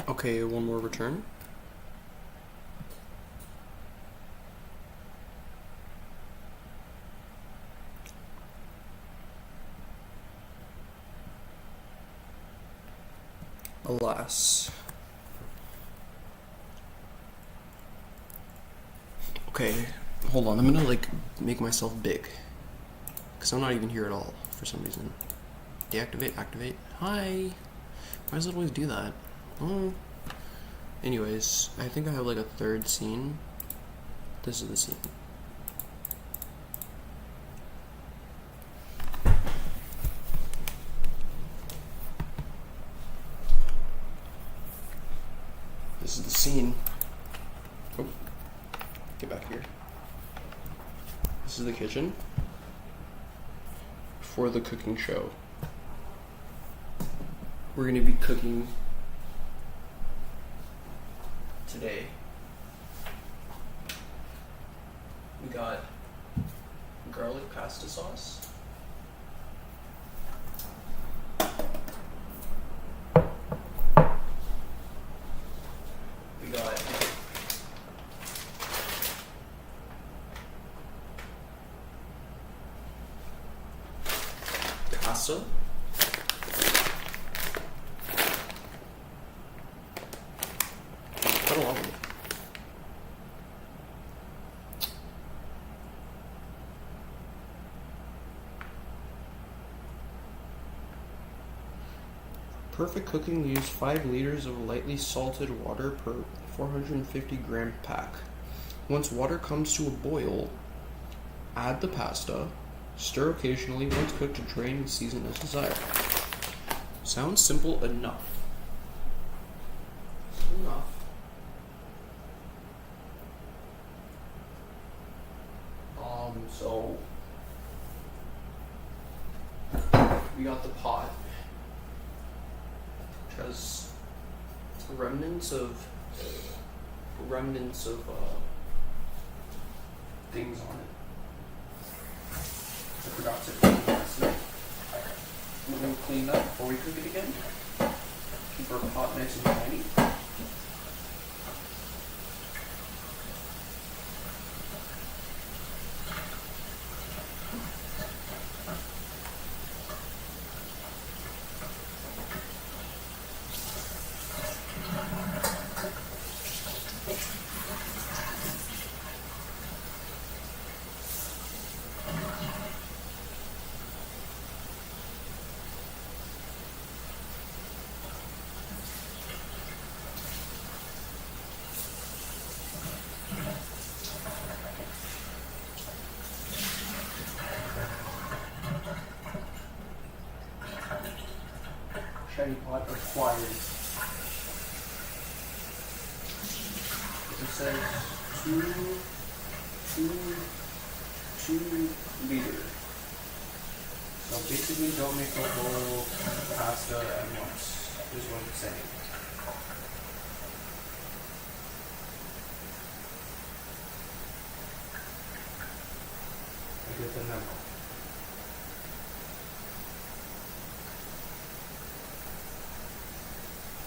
Okay, one more return. Alas. Okay, hold on. I'm gonna like make myself big. Because I'm not even here at all for some reason. Deactivate, activate. Hi! Why does it always do that? Oh. Anyways, I think I have like a third scene. This is the scene. This is the scene. Oh, get back here. This is the kitchen for the cooking show. We're gonna be cooking today. We got garlic pasta sauce. We got pasta. Quite a lot of it. Perfect cooking, use 5 liters of lightly salted water per 450 gram pack. Once water comes to a boil, add the pasta, stir occasionally, once cooked to drain and season as desired. Sounds simple enough. So we got the pot, which has remnants of things on it. I forgot to clean last night. We're gonna clean that before we cook it again. Keep our pot nice and tiny. Shiny pot required. It says 2 liters. So basically don't make the whole pasta at once, is what it's saying. I get the memo.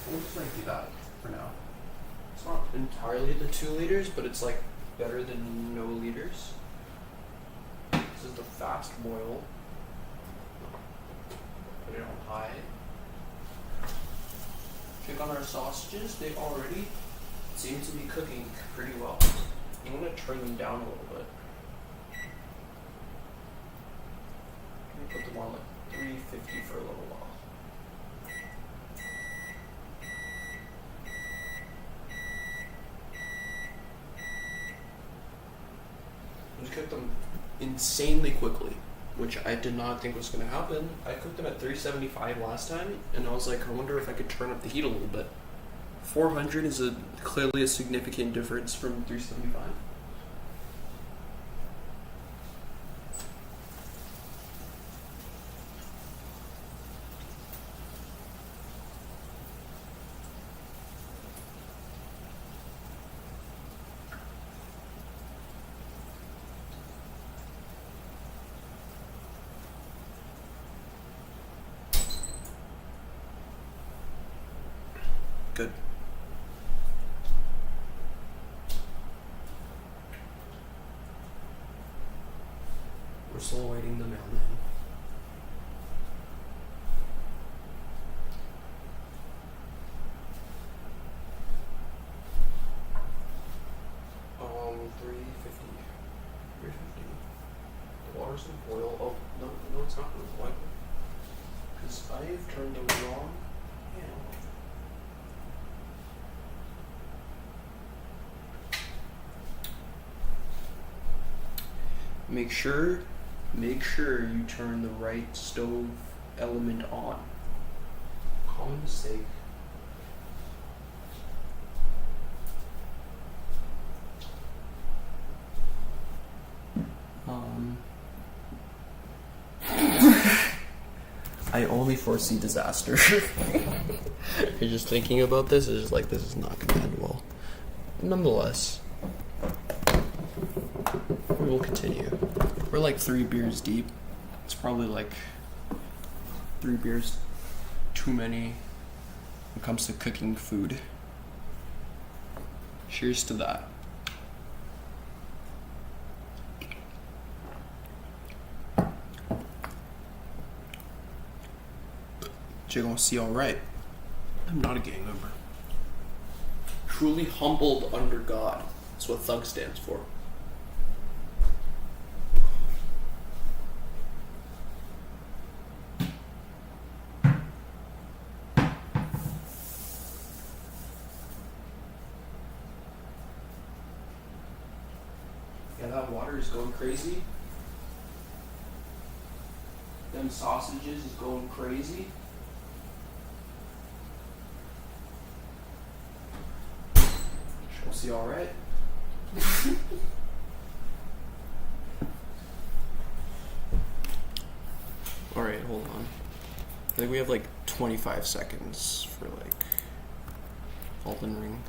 We'll just like do that for now. It's not entirely the 2 liters, but it's like better than no liters. This is the fast boil. Put it on high. Check on our sausages. They already seem to be cooking pretty well. I'm gonna turn them down a little bit. I'm gonna put them on like 350 for a little while. Just cooked them insanely quickly, which I did not think was going to happen. I cooked them at 375 last time, and I was like, I wonder if I could turn up the heat a little bit. 400 is clearly a significant difference from 375. Good. We're still awaiting the mailman. $3.50. The water's gonna boil. Oh, no, it's not gonna boil. Because I've turned the wrong handle. Make sure you turn the right stove element on. Common mistake. I only foresee disaster. You're just thinking about this, it's just like, this is not gonna end well. Nonetheless, we will continue. We're like 3 beers deep. It's probably like 3 beers too many when it comes to cooking food. Cheers to that. You're gonna see alright. I'm not a gang member. Truly humbled under God. That's what thug stands for. Yeah, that water is going crazy. Them sausages is going crazy. We'll see alright. Alright, hold on. I think we have like 25 seconds for like Elden Ring.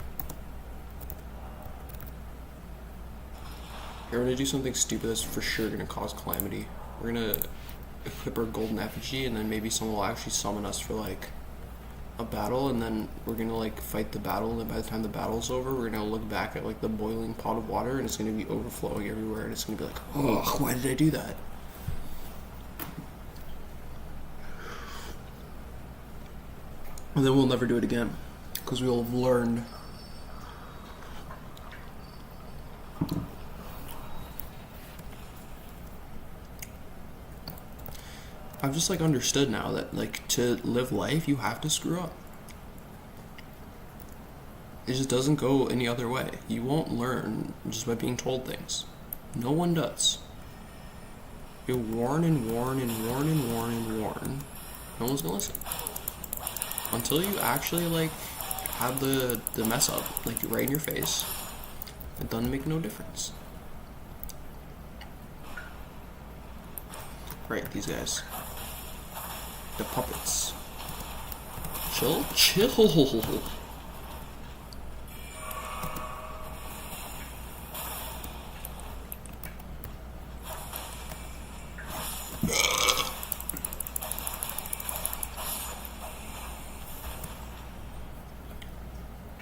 We're gonna do something stupid that's for sure gonna cause calamity. We're gonna equip our golden effigy and then maybe someone will actually summon us for like a battle, and then we're gonna like fight the battle, and then by the time the battle's over, we're gonna look back at like the boiling pot of water and it's gonna be overflowing everywhere, and it's gonna be like, oh, why did I do that? And then we'll never do it again because we'll have learned. I've just like understood now that like to live life you have to screw up. It just doesn't go any other way. You won't learn just by being told things. No one does. You'll warn and warn and warn and warn and warn. No one's gonna listen. Until you actually like have the mess up like right in your face. It doesn't make no difference. Right, these guys. The puppets. Chill.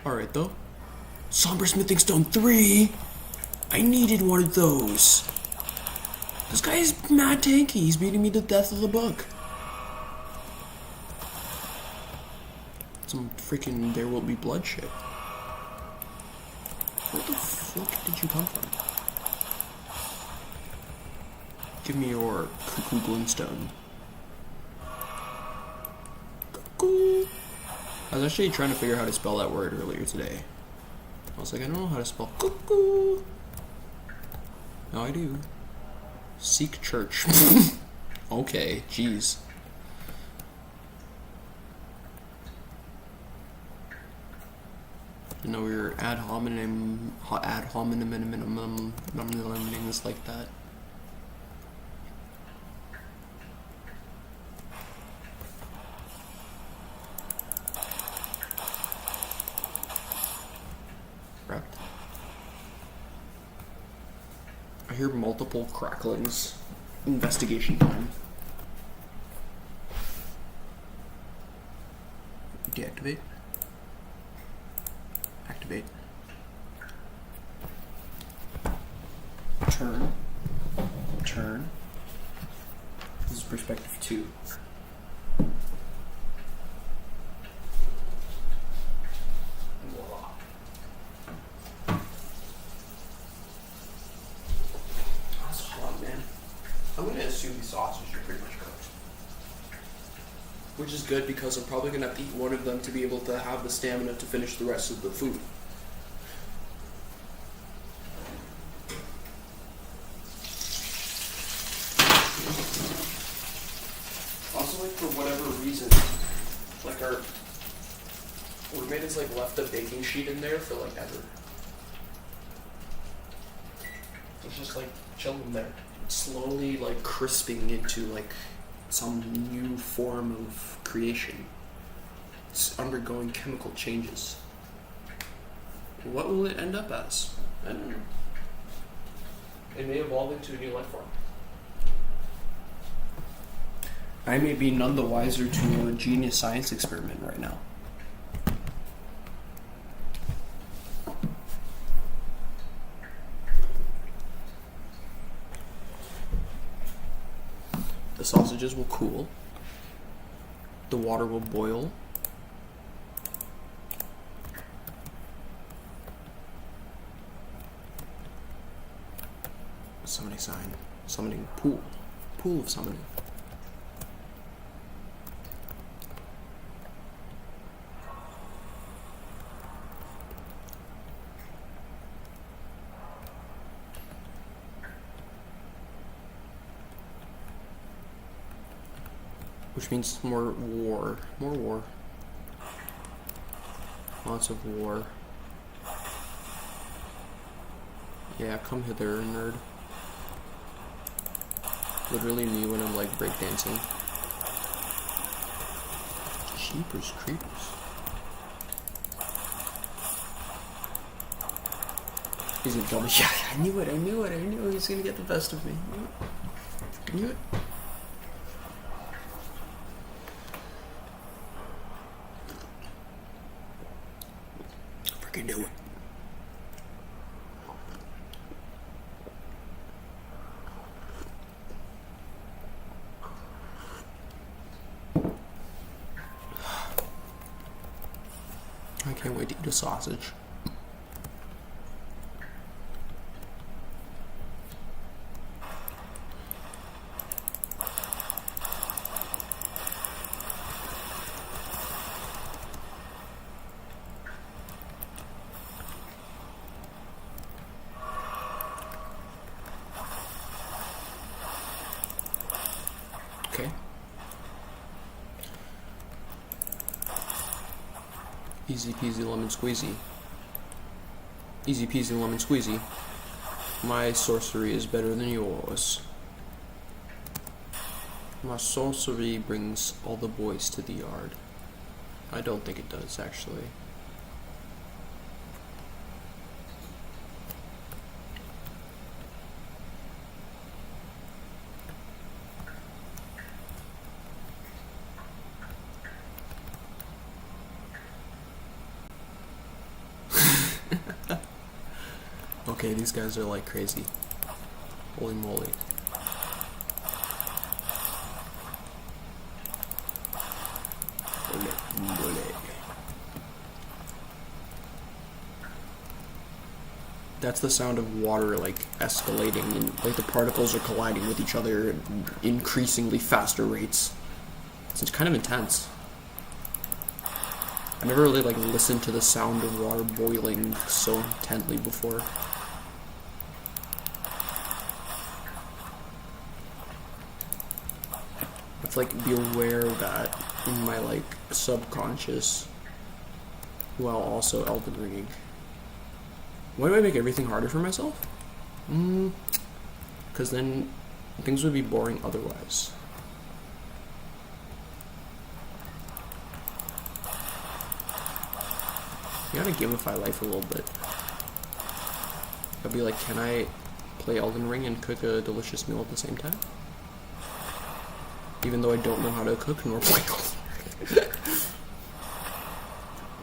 Alright though. Somber Smithing Stone 3! I needed one of those. This guy is mad tanky. He's beating me to death with a book. Some freaking There Will Be Blood shit. Where the fuck did you come from? Give me your cuckoo glintstone. Cuckoo. I was actually trying to figure out how to spell that word earlier today. I was like, I don't know how to spell cuckoo. Now I do. Seek church. Okay, jeez. You know, we're ad hominem things like that. Correct. I hear multiple cracklings. Investigation time. Deactivate. Activate. Turn. perspective too. Voila. That's hot, man. I'm gonna assume these sausages are pretty much cooked. Which is good because I'm probably gonna have to eat one of them to be able to have the stamina to finish the rest of the food. Also, like, for whatever reason, like, our roommate has, like, left a baking sheet in there for, like, ever. It's just, like, chilling there. Slowly, like, crisping into, like, some new form of creation. It's undergoing chemical changes. What will it end up as? I don't know. It may evolve into a new life form. I may be none the wiser to a genius science experiment right now. The sausages will cool. The water will boil. Summoning sign. Summoning pool. Pool of summoning. Which means more war. More war. Lots of war. Yeah, come hither, nerd. Literally me when I'm like breakdancing. Jeepers creepers. He's gonna kill me. Yeah, I knew it, I knew it, I knew he was gonna get the best of me. I knew it. Freaking knew it. I can't wait to eat a sausage. Okay. Easy peasy lemon squeezy. Easy peasy lemon squeezy. My sorcery is better than yours. My sorcery brings all the boys to the yard. I don't think it does, actually. Okay, these guys are like crazy. Holy moly. Holy moly. That's the sound of water like escalating and like the particles are colliding with each other at increasingly faster rates. So it's kind of intense. I never really like listened to the sound of water boiling so intently before. Like be aware of that in my like subconscious while also elden ringing. Why do I make everything harder for myself? Because then things would be boring otherwise. You gotta gamify life a little bit. I'd be like, can I play Elden Ring and cook a delicious meal at the same time? Even though I don't know how to cook nor play Elden Ring.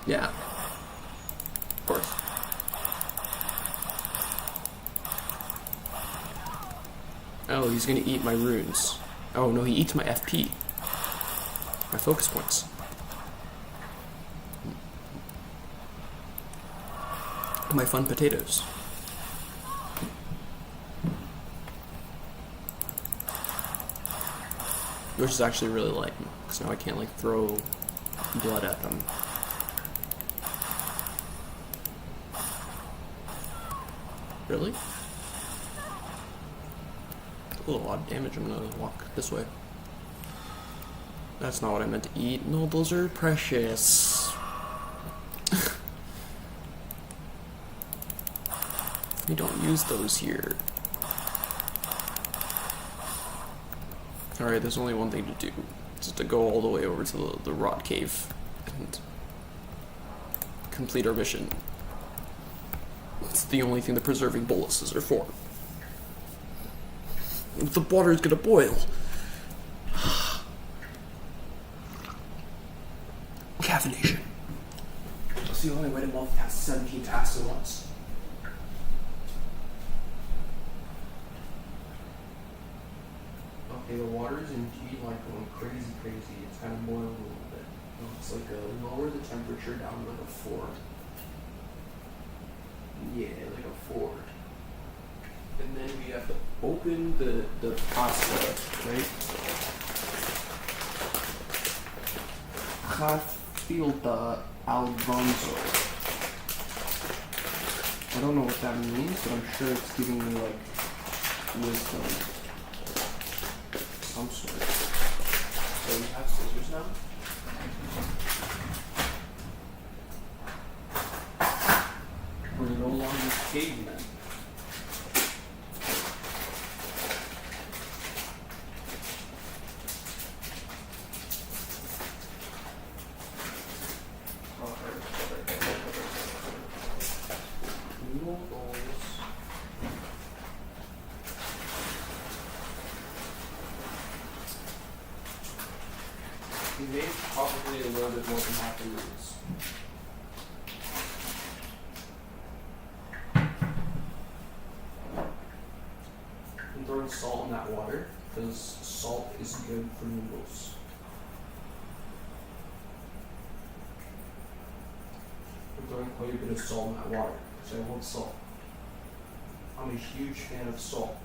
Yeah. Of course. Oh, he's gonna eat my runes. Oh no, he eats my FP. My focus points. My fun potatoes. Which is actually really light, because now I can't like throw blood at them. Really? A lot of damage. I'm gonna walk this way. That's not what I meant to eat. No, those are precious. We don't use those here. Alright, there's only one thing to do. It's just to go all the way over to the rot cave and complete our mission. It's the only thing the preserving boluses are for. The water is gonna boil. Caffeination. That's the only way to multitask 17 tasks at once. Okay, the water is indeed like going crazy. It's kind of boiling a little bit. It's like lower the temperature down to like a 4. Yeah, like a 4. And then we have to open the pasta, right? Filta al bronzo. I don't know what that means, but I'm sure it's giving me like wisdom. Some sort. So we have scissors now. We're no longer cavemen. We made probably a little bit more than half the noodles. I'm throwing salt in that water because salt is good for noodles. I'm throwing quite a bit of salt in that water because I love salt. I'm a huge fan of salt.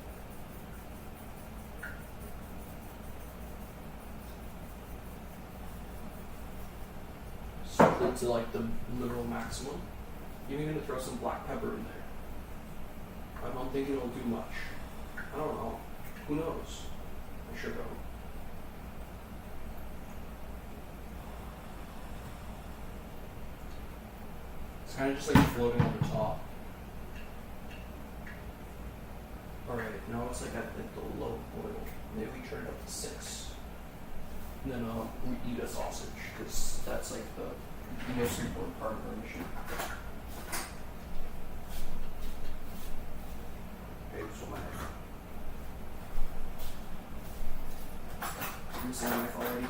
Salt to like the literal maximum. You're even gonna throw some black pepper in there. I don't think it'll do much. I don't know. Who knows? I sure don't. It's kind of just like floating on the top. Alright, now it's like at the low boil. Maybe we turn it up to 6. And then we eat a sausage, because that's like the most important part of our mission. Okay, so my knife already.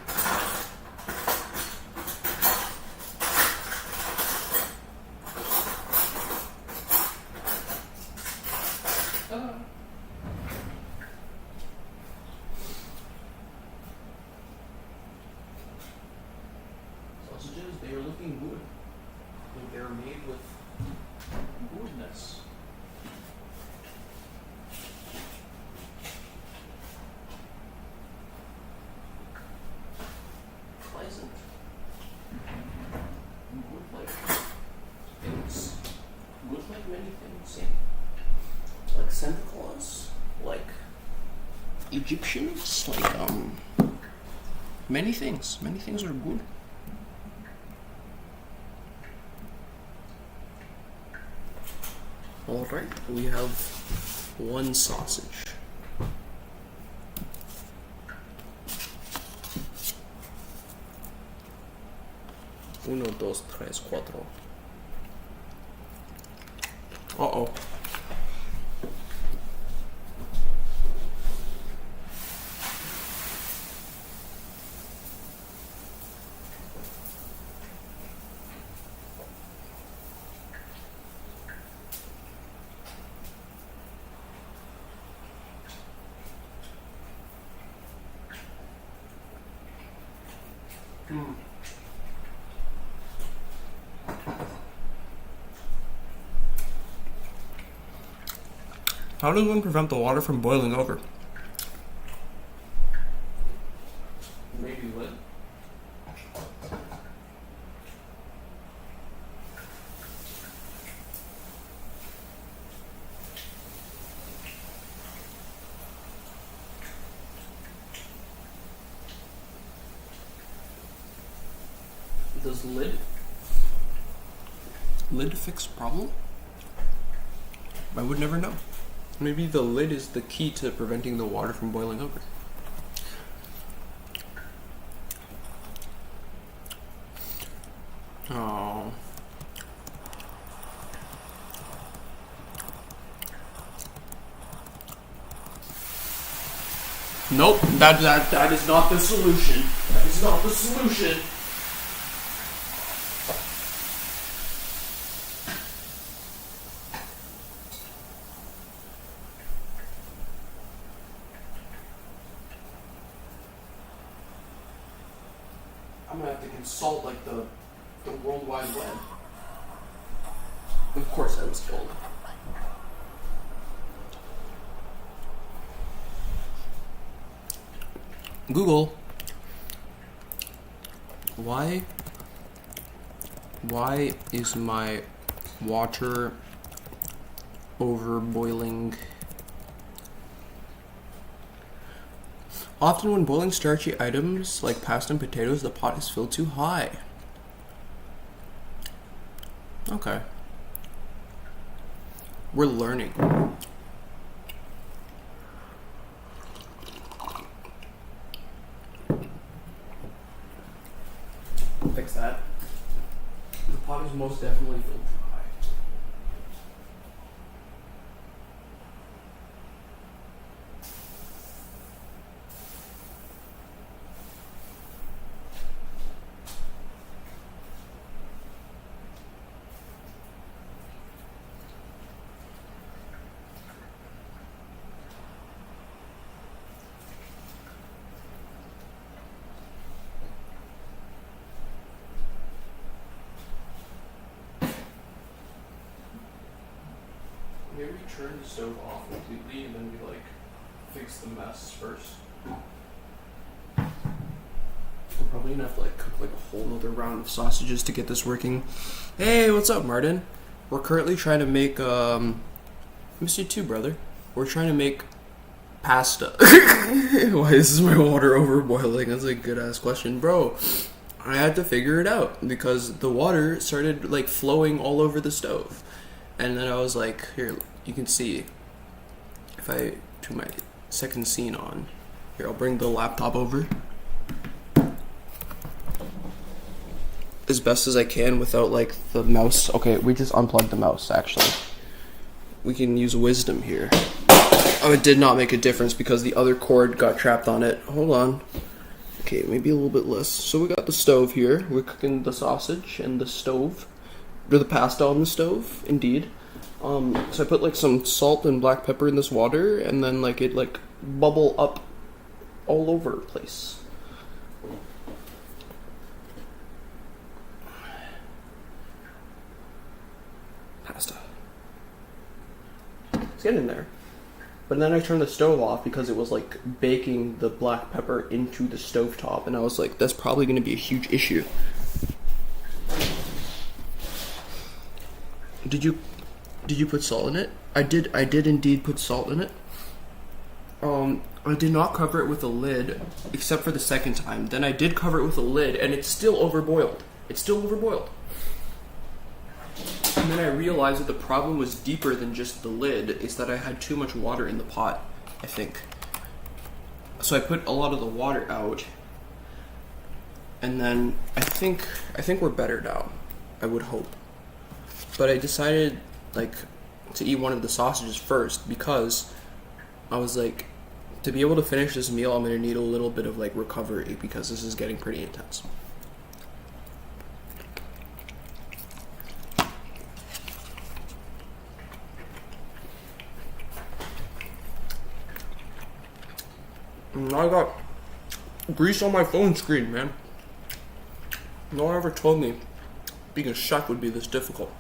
Sausages, they are looking good. I think they're made with goodness. Pleasant. Good like things. Good like many things, yeah. Like Santa Claus, like Egyptians, like many things. Many things are good. Alright, we have one sausage. Uno, dos, tres, cuatro. Uh-oh. How does one prevent the water from boiling over? Maybe lid. Does lid fix problem? I would never know. Maybe the lid is the key to preventing the water from boiling over. Oh. Nope, that is not the solution. That is not the solution. I'm gonna have to consult like the World Wide Web. Of course I was killed. Google, why is my water over boiling? Often when boiling starchy items like pasta and potatoes, the pot is filled too high. Okay. We're learning. Fix that. The pot is most definitely filled too high. Maybe we turn the stove off completely and then we like fix the mess first. We're probably gonna have to like cook like a whole nother round of sausages to get this working. Hey, what's up, Martin? We're currently trying to make miss you too, brother. We're trying to make pasta. Why is my water over boiling? That's a good ass question, bro. I had to figure it out because the water started like flowing all over the stove. And then I was like, here, you can see, if I turn my second scene on, here, I'll bring the laptop over as best as I can without like the mouse. Okay, we just unplugged the mouse, actually. We can use wisdom here. Oh, it did not make a difference because the other cord got trapped on it. Hold on. Okay, maybe a little bit less. So we got the stove here. We're cooking the sausage and the stove. Or the pasta on the stove, indeed. So I put like some salt and black pepper in this water, and then like it like bubble up all over the place. Pasta. It's getting there. But then I turned the stove off because it was like baking the black pepper into the stovetop, and I was like, that's probably going to be a huge issue. Did you put salt in it? I did indeed put salt in it. I did not cover it with a lid, except for the second time. Then I did cover it with a lid, and it's still overboiled. It's still overboiled. And then I realized that the problem was deeper than just the lid. It's that I had too much water in the pot, I think. So I put a lot of the water out, and then I think we're better now. I would hope. But I decided, like, to eat one of the sausages first because I was like, to be able to finish this meal, I'm going to need a little bit of, like, recovery because this is getting pretty intense. And I got grease on my phone screen, man. No one ever told me being a chef would be this difficult.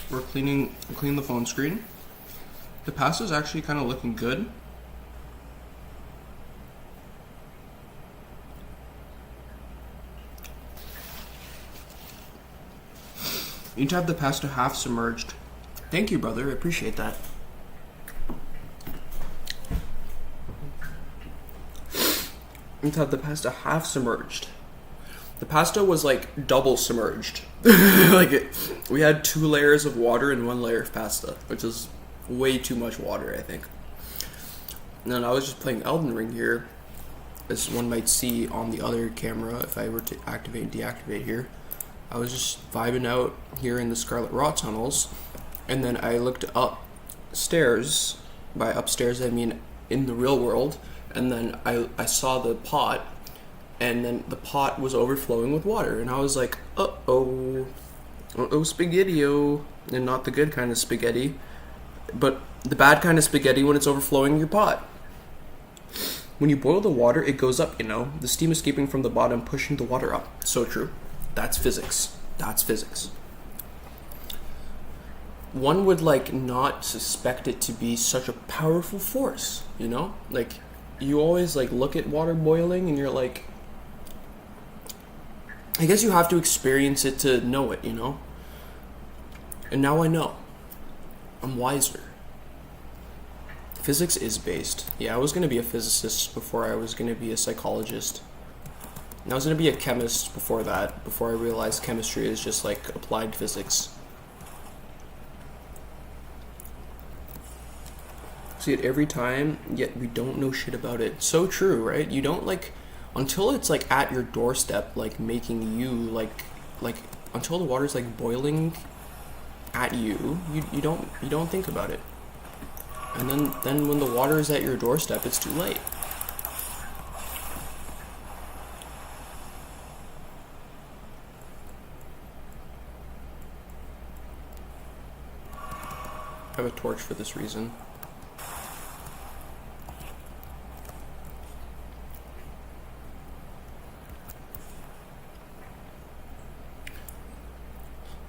We're cleaning the phone screen. The pasta's actually kind of looking good. You need to have the pasta half submerged. Thank you, brother. I appreciate that. You need to have the pasta half submerged. The pasta was like double submerged. We had 2 layers of water and 1 layer of pasta, which is way too much water, I think. And then I was just playing Elden Ring here, as one might see on the other camera if I were to activate and deactivate here. I was just vibing out here in the Scarlet Rot tunnels, and then I looked upstairs. By upstairs, I mean in the real world, and then I saw the pot, and then the pot was overflowing with water, and I was like, uh-oh, spaghetti-o, and not the good kind of spaghetti, but the bad kind of spaghetti when it's overflowing your pot. When you boil the water, it goes up, the steam escaping from the bottom, pushing the water up. So true. That's physics. That's physics. One would, not suspect it to be such a powerful force, you always, look at water boiling, and you're like, I guess you have to experience it to know it, And now I know. I'm wiser. Physics is based. Yeah, I was going to be a physicist before I was going to be a psychologist. And I was going to be a chemist before that, before I realized chemistry is just applied physics. See it every time, yet we don't know shit about it. So true, right? You don't until it's at your doorstep, making you until the water's boiling at you don't think about it. And then when the water is at your doorstep, it's too late. I have a torch for this reason.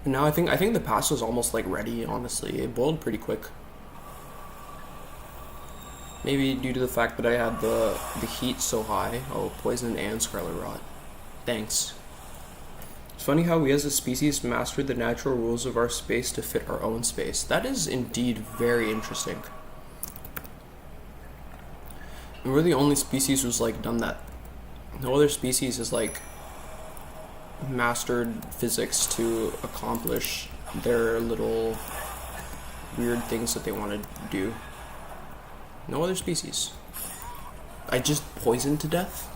And now I think the pasta's almost ready, honestly. It boiled pretty quick. Maybe due to the fact that I had the heat so high. Oh, poison and Scarlet Rot. Thanks. It's funny how we as a species mastered the natural rules of our space to fit our own space. That is indeed very interesting. And we're the only species who's done that. No other species has mastered physics to accomplish their little weird things that they want to do. No other species. I just poisoned to death?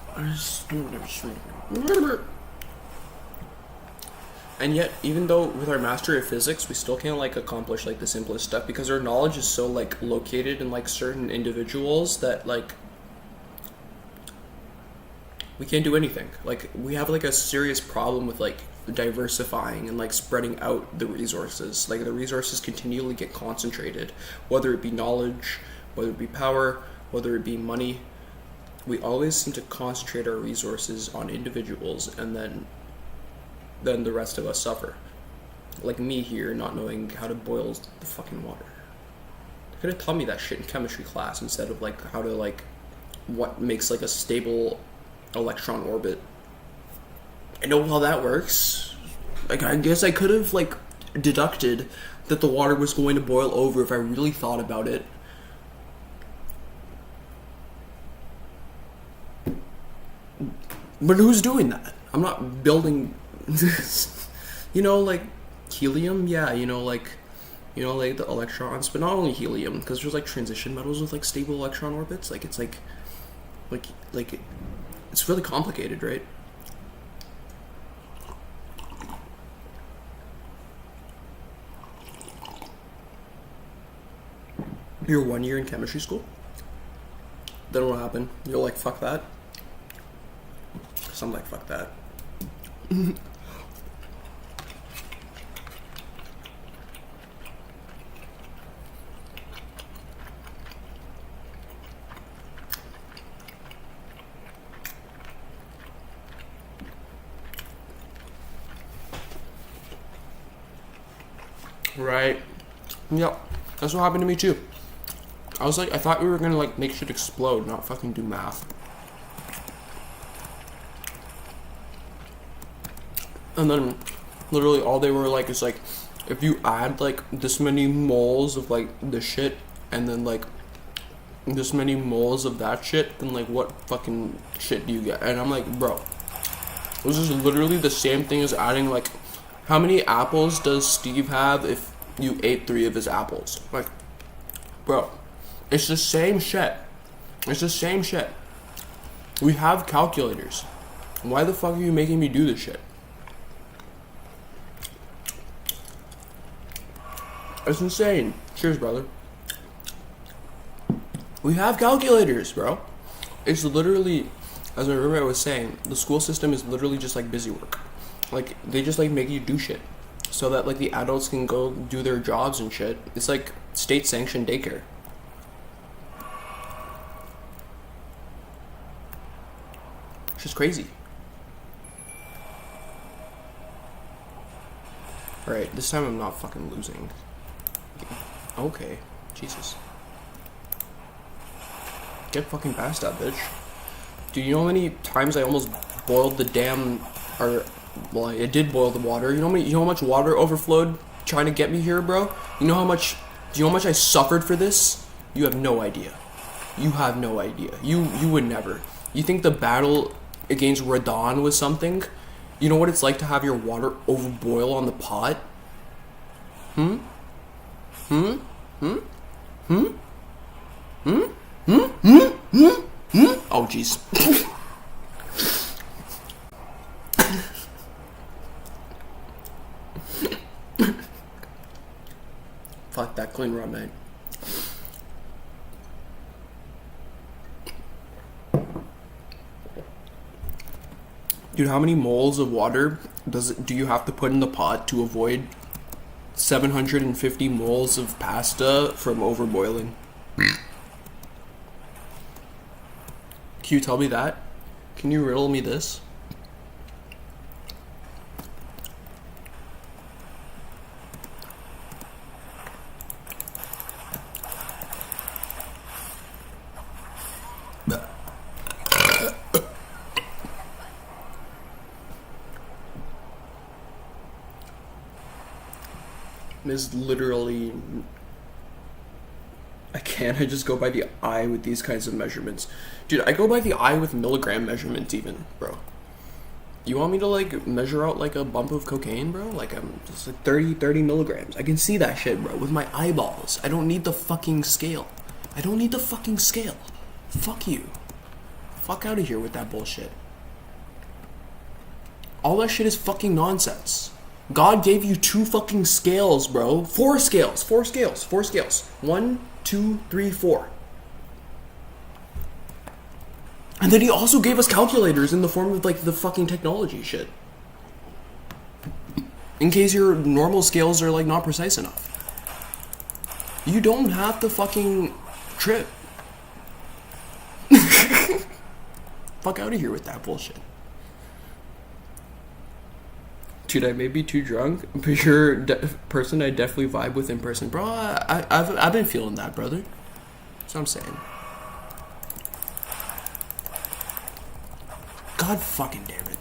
And yet, even though with our mastery of physics, we still can't accomplish the simplest stuff because our knowledge is so located in certain individuals that we can't do anything. We have a serious problem with diversifying and spreading out the resources. The resources continually get concentrated, whether it be knowledge, whether it be power, whether it be money. We always seem to concentrate our resources on individuals, and then the rest of us suffer. Like me here, not knowing how to boil the fucking water. They could have taught me that shit in chemistry class instead of how to what makes a stable electron orbit. I know how that works. I guess I could have deducted that the water was going to boil over if I really thought about it. But who's doing that? I'm not building this. Helium, yeah, like the electrons, but not only helium, because there's like transition metals with like stable electron orbits. Like it's like it's really complicated, right? You're 1 year in chemistry school. Then what happened? You're like, fuck that. So I'm like, fuck that. Right. Yep. That's what happened to me too. I was like, I thought we were gonna like make shit explode, not fucking do math. And then literally all they were like is like, if you add like this many moles of like the shit and then like this many moles of that shit, then like what fucking shit do you get? And I'm like, bro, this is literally the same thing as adding like, how many apples does Steve have if you ate 3 of his apples? Like, bro, it's the same shit. It's the same shit. We have calculators. Why the fuck are you making me do this shit? It's insane. Cheers, brother. We have calculators, bro. It's literally, as my roommate was saying, the school system is literally just like busy work. Like, they just like make you do shit so that like the adults can go do their jobs and shit. It's like state sanctioned daycare. It's just crazy. Alright, this time I'm not fucking losing. Okay, Jesus. Get fucking past that, bitch. Do you know how many times I almost boiled the damn, or, well, I did boil the water. You know how much water overflowed trying to get me here, bro? Do you know how much I suffered for this? You have no idea. You have no idea. You would never. You think the battle against Radon was something? You know what it's like to have your water overboil on the pot? Oh, jeez. Fuck that clean run, mate. Dude, how many moles of water do you have to put in the pot to avoid 750 moles of pasta from overboiling? Can you tell me that? Can you riddle me this? Is literally, I just go by the eye with these kinds of measurements. Dude, I go by the eye with milligram measurements even, bro. You want me to like measure out like a bump of cocaine, bro? Like I'm just like 30 milligrams. I can see that shit, bro, with my eyeballs. I don't need the fucking scale. I don't need the fucking scale. Fuck you. Fuck out of here with that bullshit. All that shit is fucking nonsense. God gave you 2 fucking scales, bro. 4 scales. 4 scales. 1, 2, 3, 4. And then he also gave us calculators in the form of like the fucking technology shit. In case your normal scales are like not precise enough. You don't have to fucking trip. Fuck out of here with that bullshit. Dude, I may be too drunk, but you're a person I definitely vibe with in person. Bro, I've been feeling that, brother. That's what I'm saying. God fucking damn it.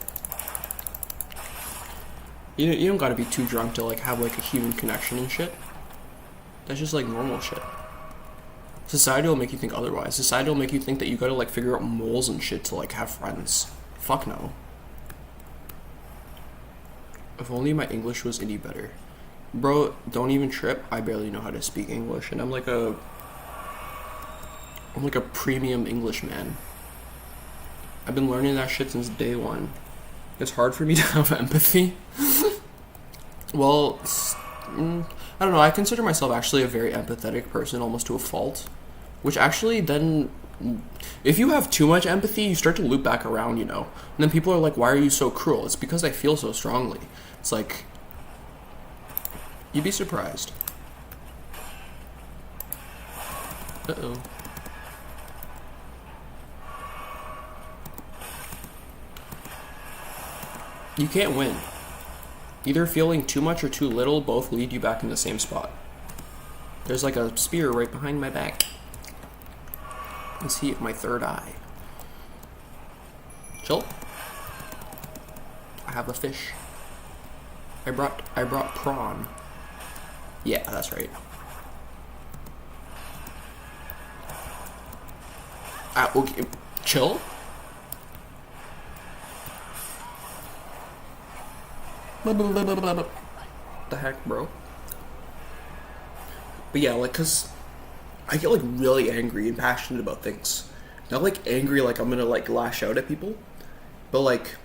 You don't gotta be too drunk to like have like a human connection and shit. That's just like normal shit. Society will make you think otherwise. Society will make you think that you gotta like figure out moles and shit to like have friends. Fuck no. If only my English was any better. Bro, don't even trip. I barely know how to speak English, and I'm like a premium English man. I've been learning that shit since day one. It's hard for me to have empathy. Well, I don't know. I consider myself actually a very empathetic person, almost to a fault. Which actually then, if you have too much empathy, you start to loop back around, you know. And then people are like, why are you so cruel? It's because I feel so strongly. It's like, you'd be surprised. Uh-oh. You can't win. Either feeling too much or too little both lead you back in the same spot. There's like a spear right behind my back. Let's see if my third eye. Chill. I have a fish. I brought prawn. Yeah, that's right. Okay, chill. The heck, bro? But yeah, like, cause I get like really angry and passionate about things. Not like angry like I'm gonna like lash out at people, but like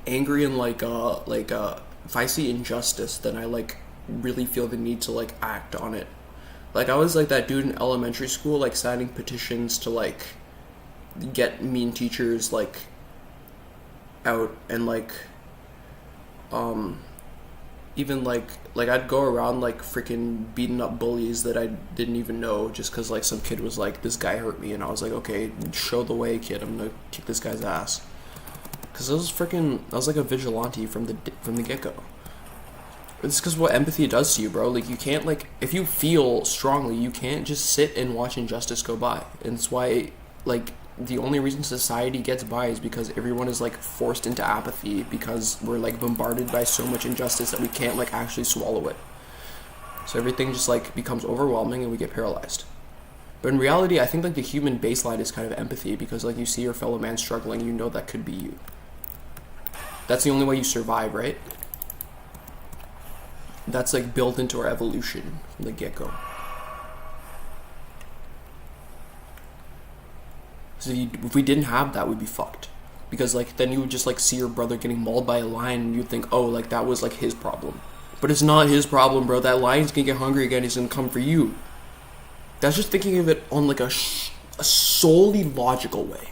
angry and like if I see injustice, then I like really feel the need to like act on it. Like I was like that dude in elementary school, like signing petitions to like get mean teachers like out, and like even like I'd go around like freaking beating up bullies that I didn't even know, just because like some kid was like, this guy hurt me, and I was like, okay, show the way, kid, I'm gonna kick this guy's ass. Because I was like a vigilante from the get-go. It's because what empathy does to you, bro. Like, you can't, like, if you feel strongly, you can't just sit and watch injustice go by. And it's why, like, the only reason society gets by is because everyone is, like, forced into apathy, because we're, like, bombarded by so much injustice that we can't, like, actually swallow it. So everything just, like, becomes overwhelming and we get paralyzed. But in reality, I think, like, the human baseline is kind of empathy, because, like, you see your fellow man struggling, you know that could be you. That's the only way you survive, right? That's like built into our evolution from the get-go. So if we didn't have that, we'd be fucked. Because like then you would just like see your brother getting mauled by a lion, and you'd think, oh, like that was like his problem. But it's not his problem, bro. That lion's gonna get hungry again. He's gonna come for you. That's just thinking of it on like a solely logical way.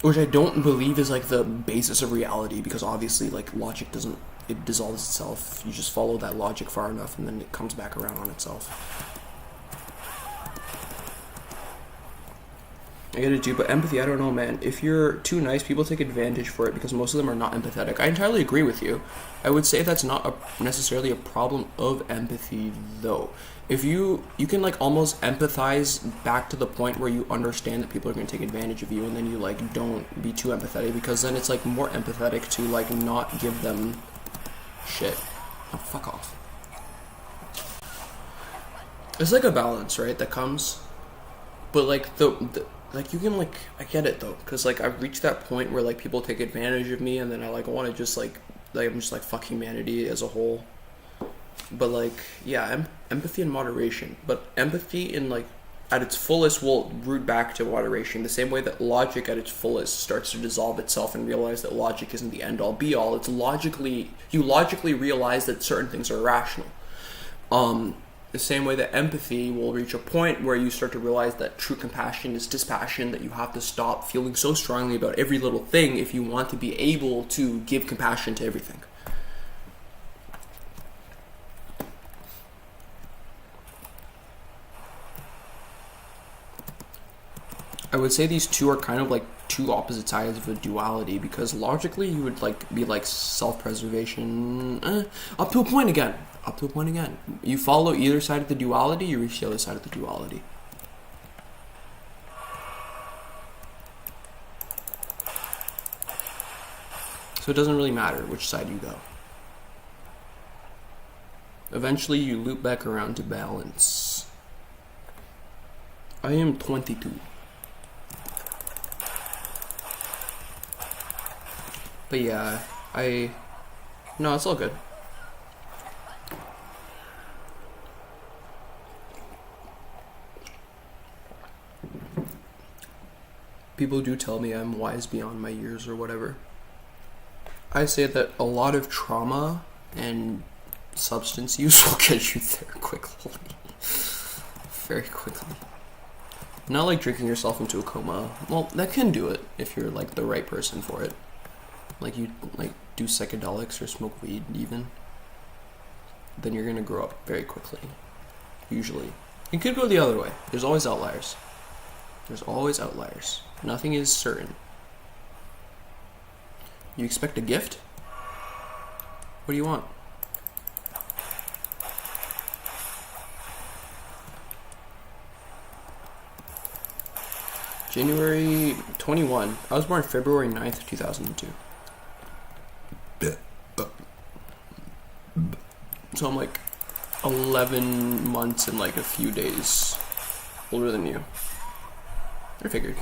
Which I don't believe is like the basis of reality, because obviously like logic doesn't, it dissolves itself. You just follow that logic far enough and then it comes back around on itself. I gotta do, but empathy, I don't know, man. If you're too nice, people take advantage for it because most of them are not empathetic. I entirely agree with you. I would say that's not necessarily a problem of empathy, though. If you can like almost empathize back to the point where you understand that people are going to take advantage of you, and then you like don't be too empathetic, because then it's like more empathetic to like not give them shit. Oh, fuck off. It's like a balance, right, that comes, but like the like you can like, I get it though, because like I've reached that point where like people take advantage of me, and then I like want to just like I'm just like fuck humanity as a whole. But like, yeah, empathy and moderation. But empathy in like at its fullest will root back to moderation, the same way that logic at its fullest starts to dissolve itself and realize that logic isn't the end all be all. It's you logically realize that certain things are irrational. The same way that empathy will reach a point where you start to realize that true compassion is dispassion, that you have to stop feeling so strongly about every little thing if you want to be able to give compassion to everything. I would say these two are kind of like two opposite sides of a duality, because logically you would like be like self-preservation up to a point again. You follow either side of the duality, you reach the other side of the duality. So it doesn't really matter which side you go. Eventually you loop back around to balance. I am 22. But yeah, I'm No, it's all good. People do tell me I'm wise beyond my years or whatever. I say that a lot of trauma and substance use will get you there quickly. Very quickly. Not like drinking yourself into a coma. Well, that can do it if you're like the right person for it. Like you like do psychedelics or smoke weed even. Then you're gonna grow up very quickly. Usually. It could go the other way. There's always outliers. There's always outliers. Nothing is certain. You expect a gift? What do you want? January 21. I was born February 9th, 2002. So I'm like 11 months and like a few days older than you. I figured.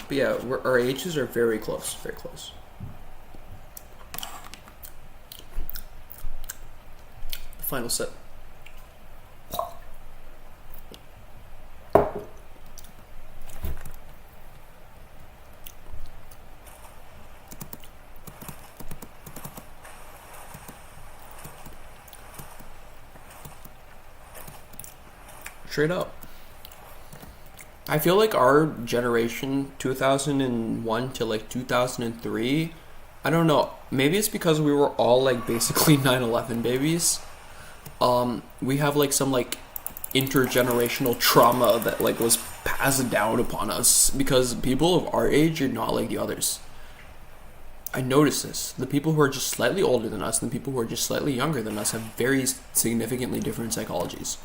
But yeah, our ages are very close, very close. Final sip. Straight up. I feel like our generation, 2001 to like 2003, I don't know, maybe it's because we were all like basically 9/11 babies. We have like some like intergenerational trauma that like was passed down upon us because people of our age are not like the others. I notice this. The people who are just slightly older than us and the people who are just slightly younger than us have very significantly different psychologies.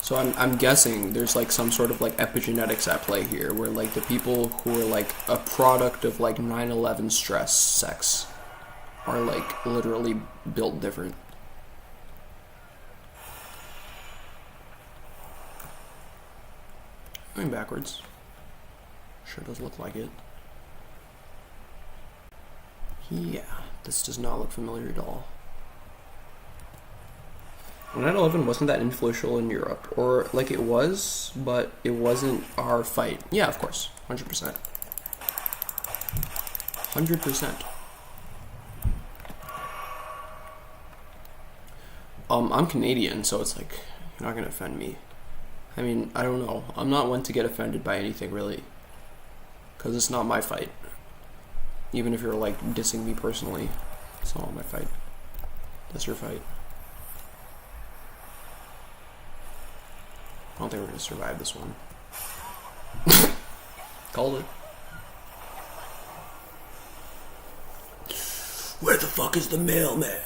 So I'm guessing there's like some sort of like epigenetics at play here where like the people who are like a product of like 9/11 stress sex are like literally built different. Going backwards. Sure does look like it. Yeah, this does not look familiar at all. 9/11 wasn't that influential in Europe, or like it was, but it wasn't our fight. Yeah, of course, 100%. 100%. I'm Canadian, so it's like, you're not gonna offend me. I mean, I don't know. I'm not one to get offended by anything, really. Because it's not my fight. Even if you're, like, dissing me personally, it's not my fight. That's your fight. I don't think we're gonna survive this one. Called it. Where the fuck is the mailman?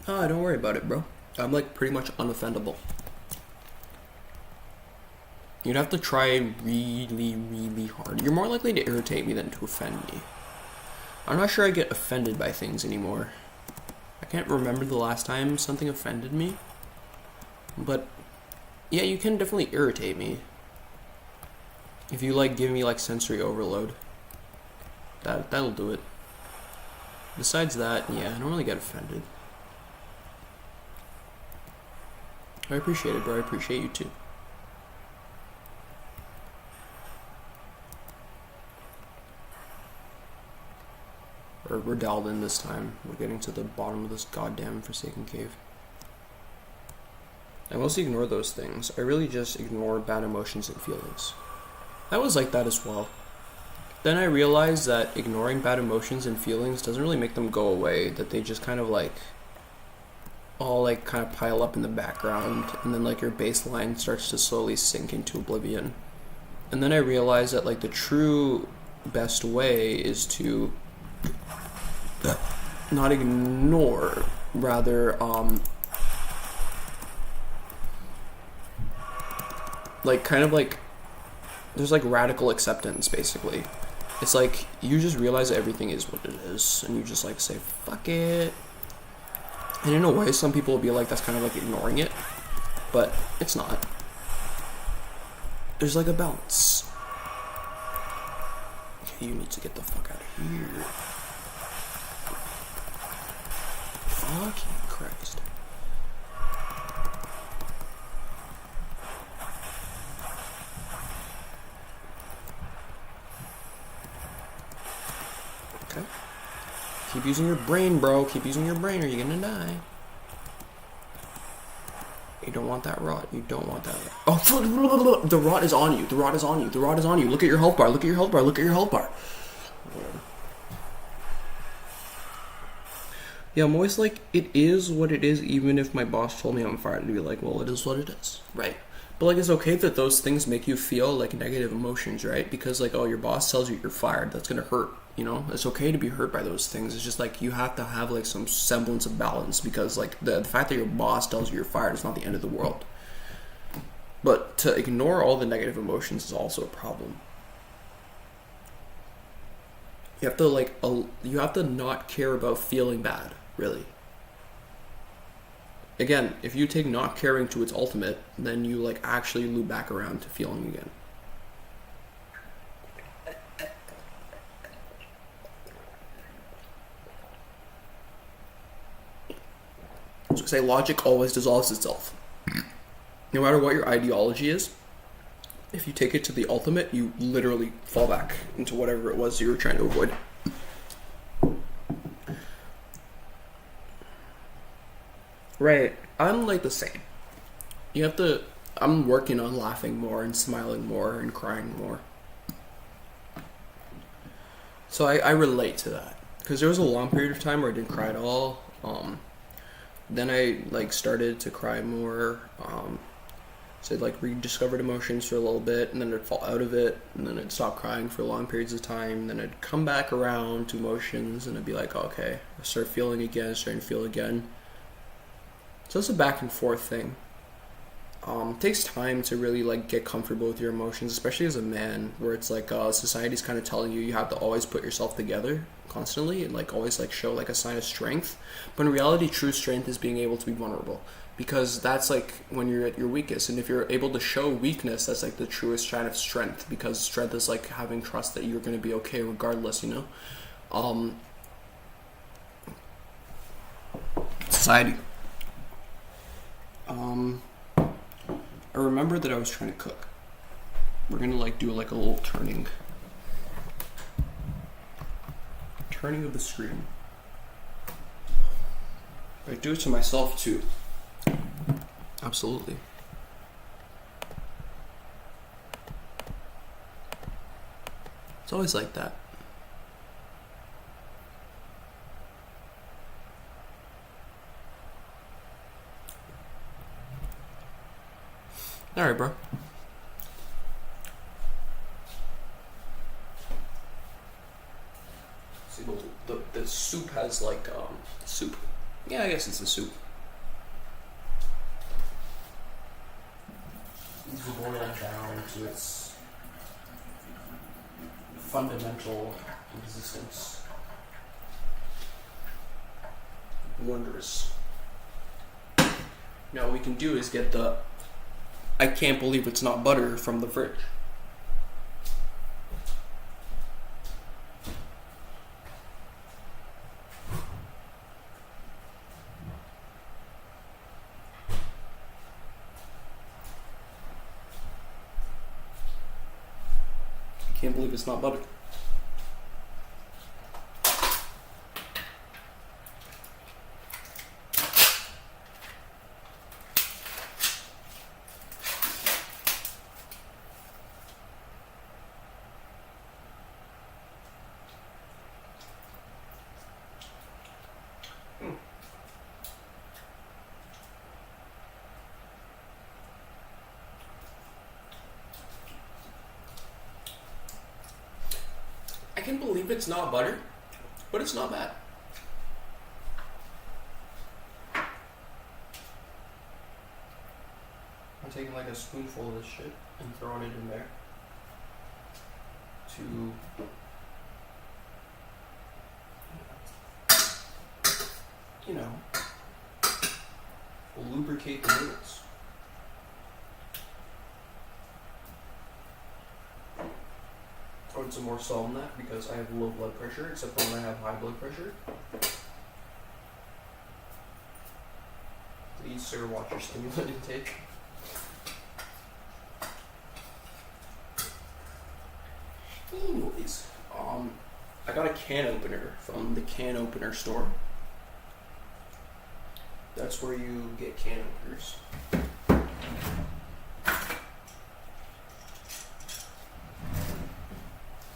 Ah, don't worry about it, bro. I'm like pretty much unoffendable. You'd have to try really, really hard. You're more likely to irritate me than to offend me. I'm not sure I get offended by things anymore. I can't remember the last time something offended me. But yeah, you can definitely irritate me. If you like give me like sensory overload. That'll do it. Besides that, yeah, I don't really get offended. I appreciate it, bro. I appreciate you too. We're dialed in this time. We're getting to the bottom of this goddamn Forsaken Cave. I mostly ignore those things. I really just ignore bad emotions and feelings. I was like that as well. Then I realized that ignoring bad emotions and feelings doesn't really make them go away, that they just kind of like all like kind of pile up in the background, and then like your baseline starts to slowly sink into oblivion. And then I realized that like the true best way is to not ignore, rather like kind of like there's like radical acceptance basically. It's like you just realize that everything is what it is, and you just like say fuck it. And in a way, some people will be like, that's kind of like ignoring it, but it's not. There's like a balance. Okay, you need to get the fuck out of here. Fucking Christ. Okay. Keep using your brain, bro. Keep using your brain or you're gonna die. You don't want that rot. You don't want that rot. Oh, the rot is on you. The rot is on you. The rot is on you. Look at your health bar. Look at your health bar. Look at your health bar. Yeah, I'm always like, it is what it is, even if my boss told me I'm fired, to be like, well, it is what it is, right? But like, it's okay that those things make you feel like negative emotions, right? Because like, oh, your boss tells you you're fired, that's gonna hurt, you know? It's okay to be hurt by those things. It's just like, you have to have like some semblance of balance, because like, the fact that your boss tells you you're fired is not the end of the world. But to ignore all the negative emotions is also a problem. You have to like, you have to not care about feeling bad. Really. Again, if you take not caring to its ultimate, then you like actually loop back around to feeling again. So say logic always dissolves itself. No matter what your ideology is, if you take it to the ultimate, you literally fall back into whatever it was you were trying to avoid. Right. I'm like the same. You have to... I'm working on laughing more and smiling more and crying more. So I relate to that. Because there was a long period of time where I didn't cry at all. Then I like started to cry more. So I'd like rediscovered emotions for a little bit, and then I'd fall out of it, and then I'd stop crying for long periods of time, and then I'd come back around to emotions, and I'd be like, okay, I start feeling again, starting to feel again. So it's a back and forth thing. It takes time to really like get comfortable with your emotions, especially as a man, where it's like society's kind of telling you have to always put yourself together constantly and like always like show like a sign of strength. But in reality, true strength is being able to be vulnerable, because that's like when you're at your weakest. And if you're able to show weakness, that's like the truest sign of strength, because strength is like having trust that you're going to be okay regardless, you know. Society. I remember that I was trying to cook. We're gonna like do like a little turning of the screen. I do it to myself too. Absolutely. It's always like that. Alright, bro. See, the soup has like, soup. Yeah, I guess it's a soup. It's boiled down to its fundamental existence. Wondrous. Now what we can do is get the I can't believe it's not butter from the fridge. I can't believe it's not butter. I can't believe it's not butter, but it's not bad. I'm taking like a spoonful of this shit and throwing it in there to you know, lubricate the noodles. I want some more salt in that because I have low blood pressure, except for when I have high blood pressure. Please, sir, watch your stimulant intake. Anyways, I got a can opener from the can opener store. That's where you get can openers.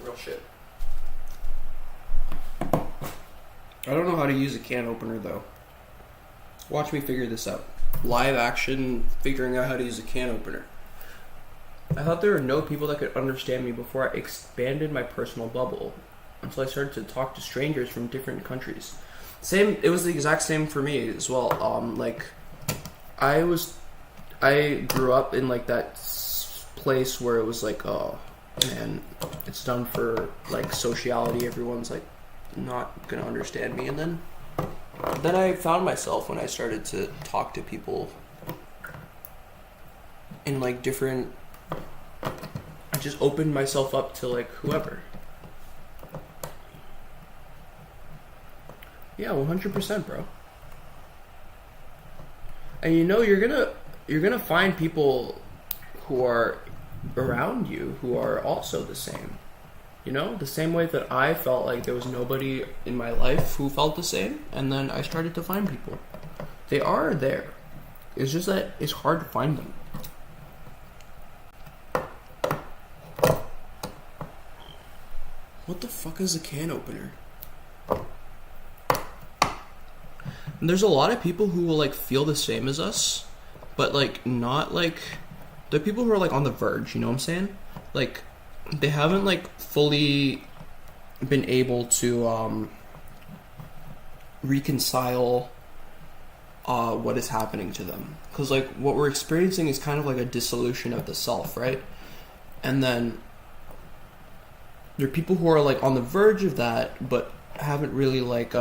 Real shit. I don't know how to use a can opener though. Watch me figure this out. Live action figuring out how to use a can opener. I thought there were no people that could understand me before I expanded my personal bubble until I started to talk to strangers from different countries. It was the exact same for me as well. I grew up in like that place where it was like, oh man, it's done for like sociality. Everyone's like not gonna understand me, and then I found myself when I started to talk to people in like different. I just opened myself up to like whoever. Yeah, 100%, bro. And you know you're gonna find people who are around you who are also the same. You know, the same way that I felt like there was nobody in my life who felt the same, and then I started to find people. They are there. It's just that it's hard to find them. What the fuck is a can opener? And there's a lot of people who will like feel the same as us, but like not like the people who are like on the verge, you know what I'm saying? Like they haven't like fully been able to reconcile what is happening to them, because like what we're experiencing is kind of like a dissolution of the self, right? And then there are people who are like on the verge of that, but haven't really like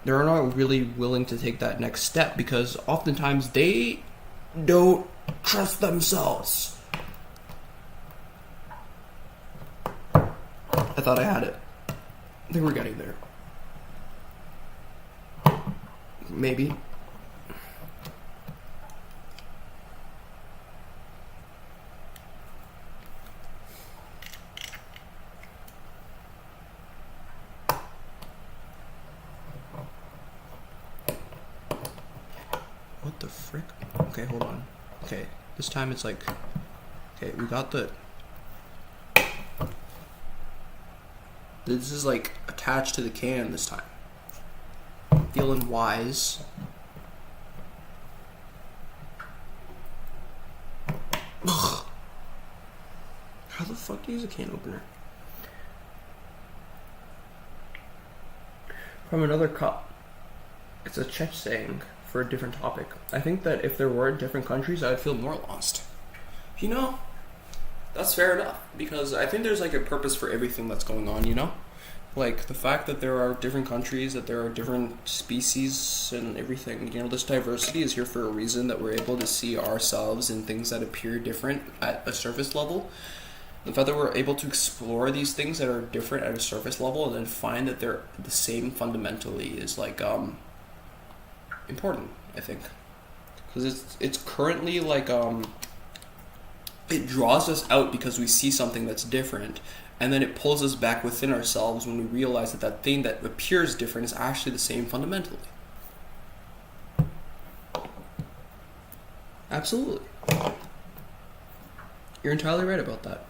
they're not really willing to take that next step because oftentimes they don't trust themselves. I thought I had it. I think we're getting there. Maybe. What the frick? Okay, hold on. Okay, this time it's like... Okay, we got the... This is like attached to the can this time. Feeling wise. Ugh. How the fuck do you use a can opener? From another cup. It's a Czech saying for a different topic. I think that if there were different countries, I would feel more lost. You know, that's fair enough, because I think there's like a purpose for everything that's going on, you know? Like the fact that there are different countries, that there are different species and everything, you know, this diversity is here for a reason, that we're able to see ourselves in things that appear different at a surface level. The fact that we're able to explore these things that are different at a surface level and then find that they're the same fundamentally is like important, I think, because it's currently like it draws us out because we see something that's different, and then it pulls us back within ourselves when we realize that that thing that appears different is actually the same fundamentally. Absolutely, you're entirely right about that.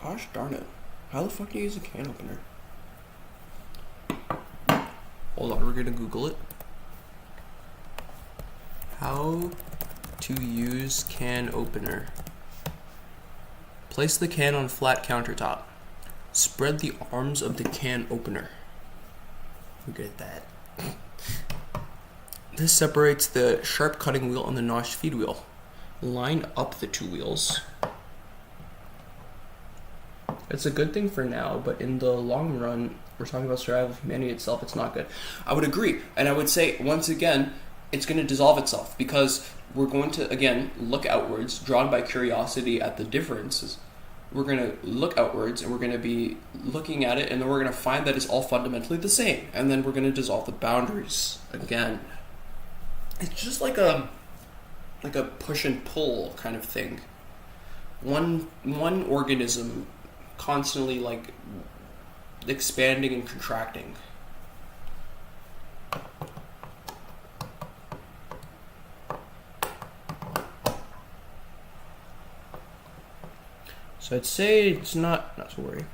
Gosh darn it. How the fuck do you use a can opener? Hold on, we're gonna Google it. How to use can opener. Place the can on flat countertop. Spread the arms of the can opener. We're good at that. This separates the sharp cutting wheel and the notched feed wheel. Line up the two wheels. It's a good thing for now, but in the long run, we're talking about survival of humanity itself, it's not good. I would agree. And I would say, once again, it's going to dissolve itself because we're going to, again, look outwards, drawn by curiosity at the differences. We're going to look outwards and we're going to be looking at it, and then we're going to find that it's all fundamentally the same. And then we're going to dissolve the boundaries again. It's just like a push and pull kind of thing. One organism constantly like expanding and contracting. So I'd say it's not to worry.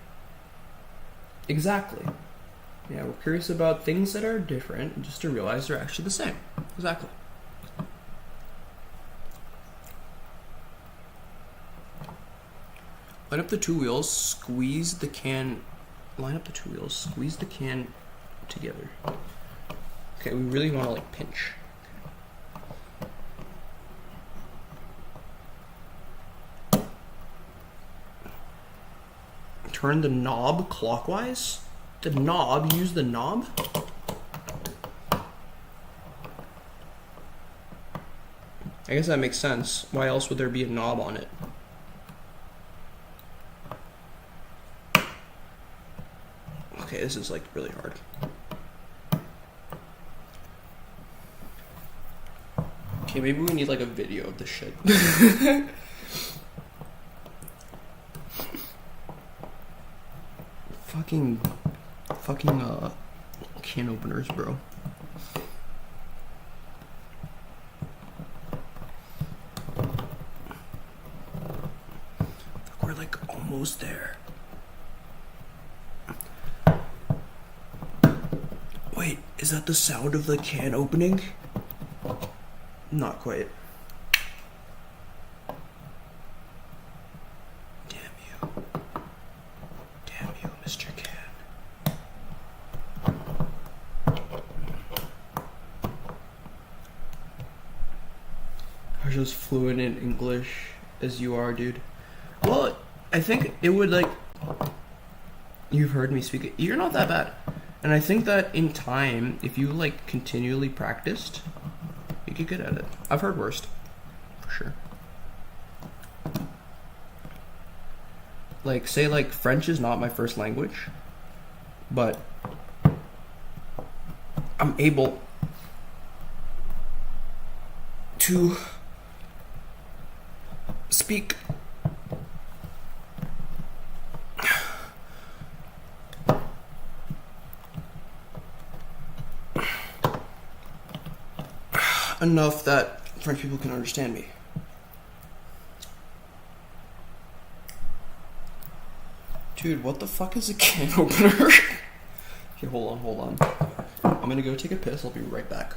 Exactly. Yeah, we're curious about things that are different just to realize they're actually the same. Exactly. Line up the two wheels, squeeze the can. Line up the two wheels, squeeze the can together. Okay, we really want to like pinch. Turn the knob clockwise. The knob, use the knob. I guess that makes sense. Why else would there be a knob on it? Okay, this is like really hard. Okay, maybe we need like a video of this shit. fucking can openers, bro. We're like almost there. Wait, is that the sound of the can opening? Not quite. Damn you. Damn you, Mr. Can. I'm just fluent in English as you are, dude. Well, I think it would like... You've heard me speak it. You're not that bad. And I think that in time, if you like continually practiced, you get good at it. I've heard worst, for sure. Like, say like French is not my first language, but I'm able to speak enough that French people can understand me. Dude, what the fuck is a can opener? Okay, hold on. I'm gonna go take a piss. I'll be right back.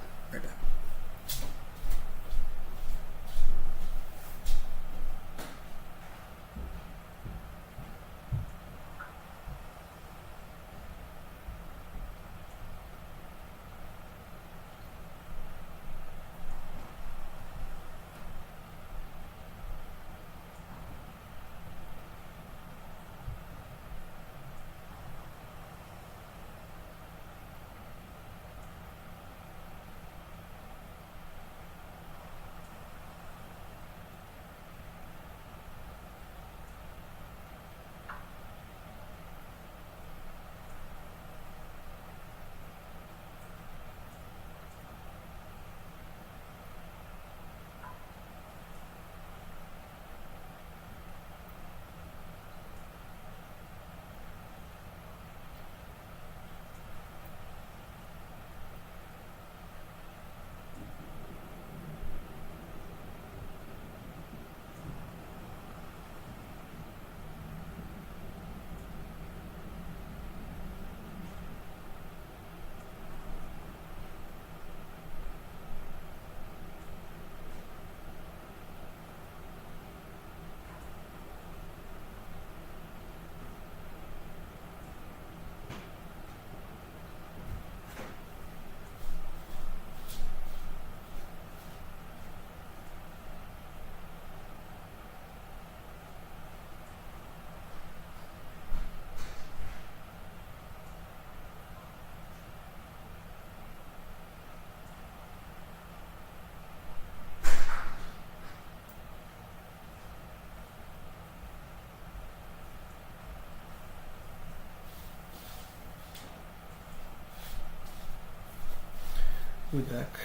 We back.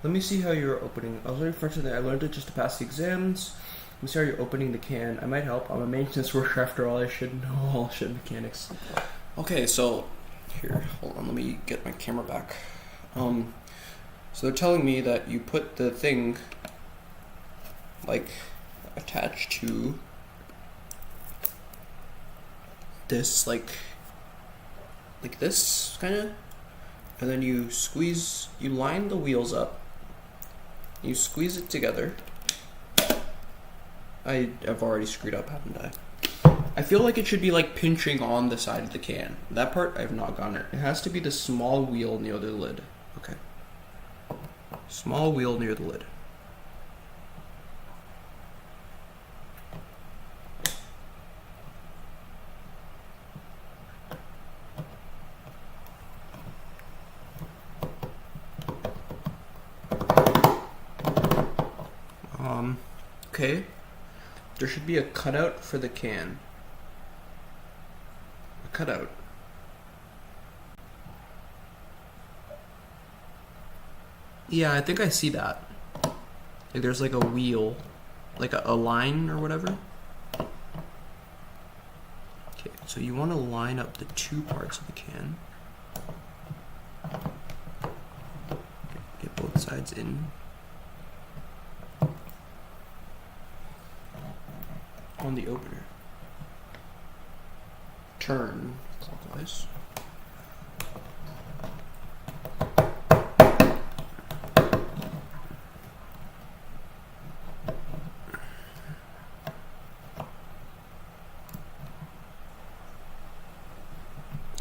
Let me see how you're opening. I was learning French and I learned it just to pass the exams. Let me see how you're opening the can. I might help. I'm a maintenance worker after all. I should know all shit mechanics. Okay, so here, hold on. Let me get my camera back. So they're telling me that you put the thing like attached to this, like this kind of, and then you squeeze. You line the wheels up. You squeeze it together. I've already screwed up, haven't I? I feel like it should be like pinching on the side of the can. That part I've not gotten it. It has to be the small wheel near the lid. Okay. Small wheel near the lid. Okay. There should be a cutout for the can. A cutout. Yeah, I think I see that. Like there's like a wheel, like a line or whatever. Okay, so you want to line up the two parts of the can. Get both sides in. On the opener. Turn clockwise.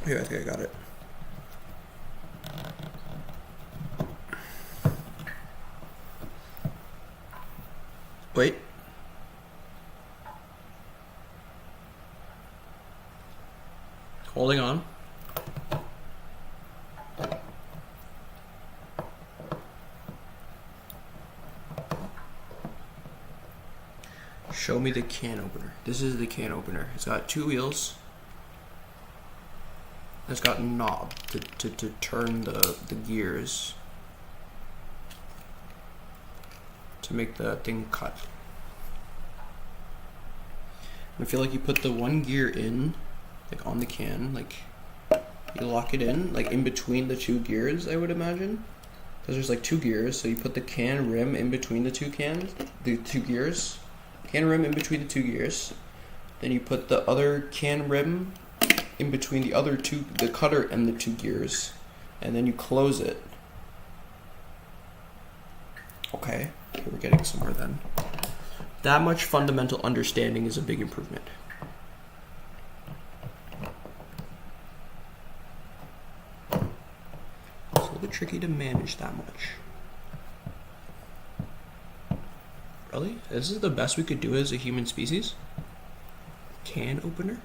Here, I think I got it. Wait. Holding on. Show me the can opener. This is the can opener. It's got two wheels. It's got a knob to turn the gears to make the thing cut. I feel like you put the one gear in, like on the can, like you lock it in, like in between the two gears, I would imagine. Because there's like two gears, so you put the can rim in between the two gears. Can rim in between the two gears. Then you put the other can rim in between the other two, the cutter and the two gears. And then you close it. Okay, we're getting somewhere then. That much fundamental understanding is a big improvement. It's a little bit tricky to manage that much. Really? This is the best we could do as a human species? Can opener?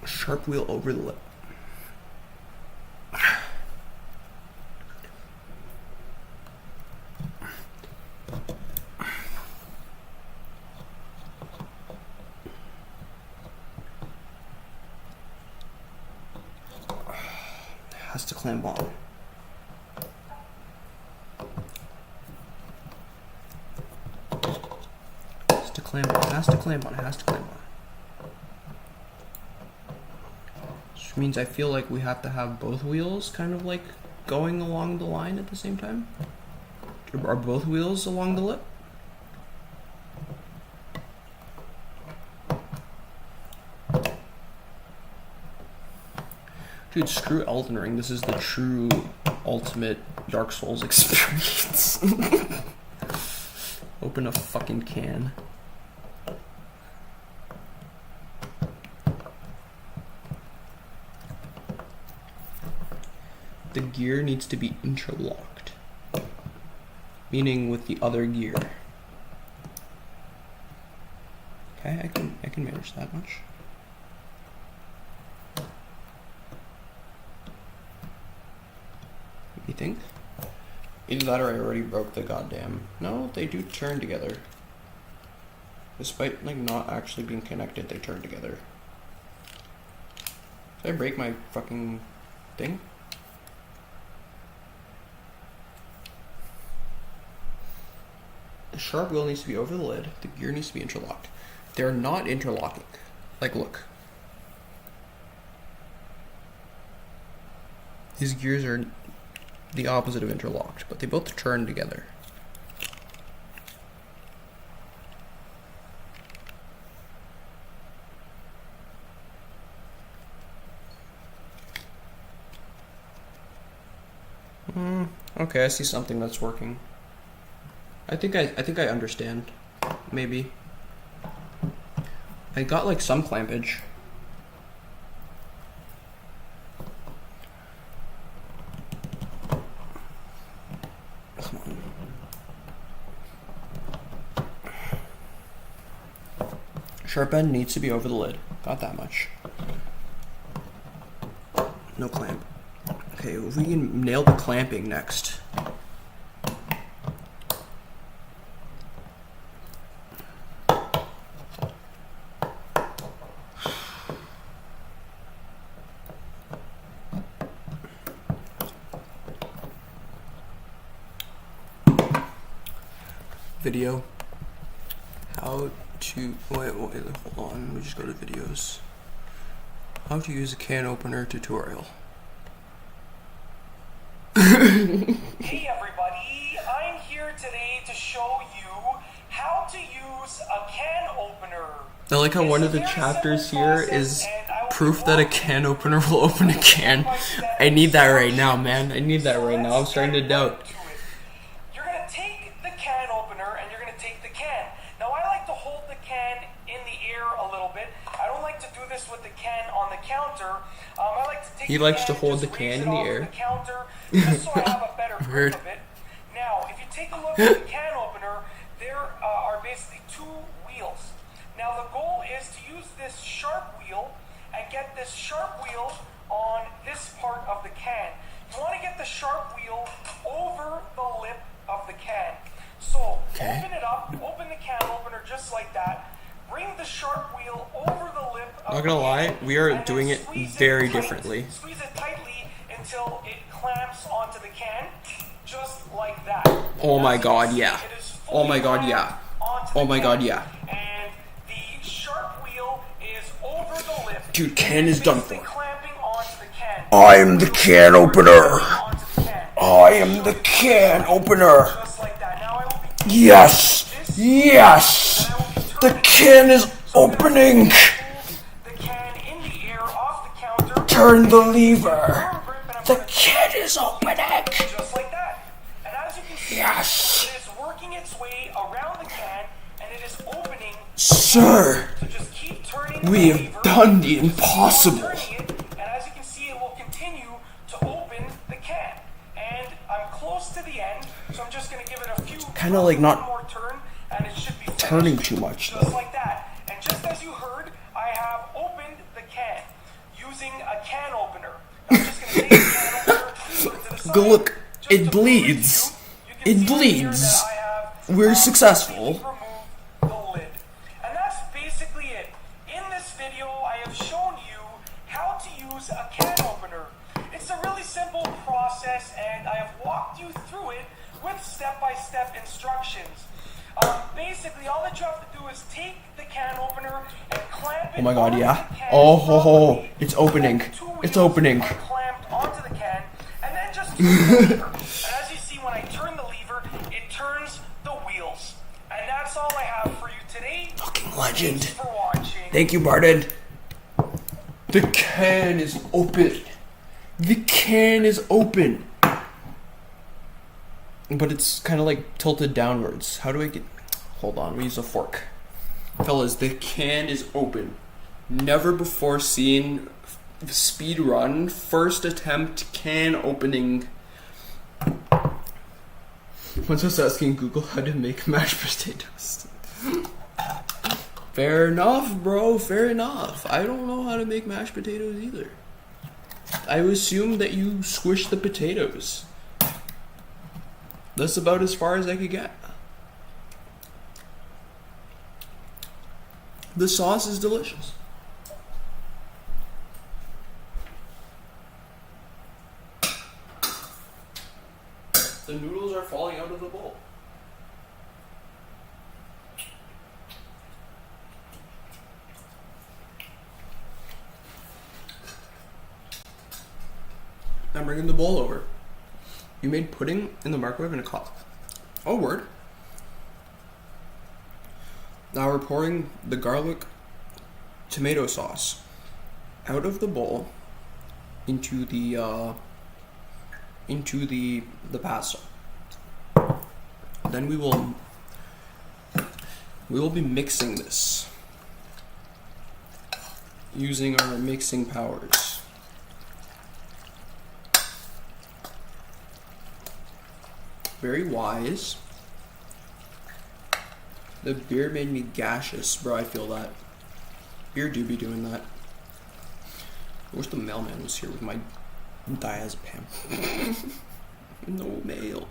Sharp wheel over the lip. Has to clamp on. Has to clamp on. Has to clamp on. Has to clamp on. Which means I feel like we have to have both wheels kind of like going along the line at the same time. Are both wheels along the lip? Dude, screw Elden Ring. This is the true ultimate Dark Souls experience. Open a fucking can. The gear needs to be interlocked, meaning with the other gear. Okay, I can manage that much. You think? Either that or I already broke the goddamn... No, they do turn together. Despite, like, not actually being connected, they turn together. Did I break my fucking thing? The sharp wheel needs to be over the lid. The gear needs to be interlocked. They're not interlocking. Like, look. These gears are the opposite of interlocked, but they both turn together. Okay, I see something that's working. I think I understand. Maybe. I got like some clampage. Come on. Sharp end needs to be over the lid. Got that much. No clamp. Okay, if we can nail the clamping next. Video. How to wait, hold on. Let me just go to videos. How to use a can opener tutorial. Hey everybody, I'm here today to show you how to use a can opener. I like how one of the chapters here is proof that a can opener will open a can. I need that right now, man. I need that right now. I'm starting to doubt. You're going to take the can opener and you're going to take the can. Now I like to hold the can in the air a little bit. I don't like to do this with the can on the counter. I like to take He likes to hold the can in the air. Just so I have a better grip of it. Now, if you take a look at the can opener, there are basically two wheels. Now, the goal is to use this sharp wheel and get this sharp wheel on this part of the can. You want to get the sharp wheel over the lip of the can. So, open it up, open the can opener just like that. Bring the sharp wheel over the lip of Not gonna lie, we are doing it very differently. Squeeze it tightly until it clamps onto the can, just like that. Oh my god, yeah. Oh my god, yeah. Oh my god, yeah. And the sharp wheel is over the lip. Dude, can is done for. Clamping onto the can. I am the can opener. I am the can opener. Just like that. Now I will be Yes. Yes. The can is opening. the can in the air off the counter. Turn the lever. The can is opening. Just like that. And as you can see, Yes. it is working its way around the can and it is opening. Sir, So just keep turning we the have lever, done the impossible. turning it, and as you can see, it will continue to open the can. And I'm close to the end, so I'm just going to give it a few Kinda like not one more turn, and it should be finished. turning too much, Just though. like that. And just as you heard, I have opened the can using a can opener. I'm just going to take the can opener, put it to the side, Go look, just it to bleeds. prove It you can see right here bleeds. that I have, We're successful. remove the lid. And that's basically it. In this video, I have shown you how to use a can opener. It's a really simple process, and I have walked you through it with step-by-step instructions. Basically, all that you have to do is take the can opener and clamp it. Oh my god, onto yeah. the can Oh ho ho. properly. It's opening. The two It's wheels opening. are clamped onto the can, and then just turn the lever. And as you see, when I turn the lever, it turns the wheels. And that's all I have for you today. Fucking legend. Thanks for watching. Thank you, Barden. The can is open. The can is open. But it's kind of like tilted downwards. How do I get... Hold on, we use a fork. Fellas, the can is open. Never before seen speed run, first attempt can opening. Once I was asking Google how to make mashed potatoes. Fair enough, bro. Fair enough. I don't know how to make mashed potatoes either. I assume that you squish the potatoes. That's about as far as I could get. The sauce is delicious. The noodles are falling out of the bowl. I'm bringing the bowl over. You made pudding in the microwave in a cup. Oh, word. Now we're pouring the garlic tomato sauce out of the bowl into the pasta. Then we will be mixing this using our mixing powers. Very wise. The beer made me gaseous, bro. I feel that. Beer do be doing that. I wish the mailman was here with my diazepam. No mail.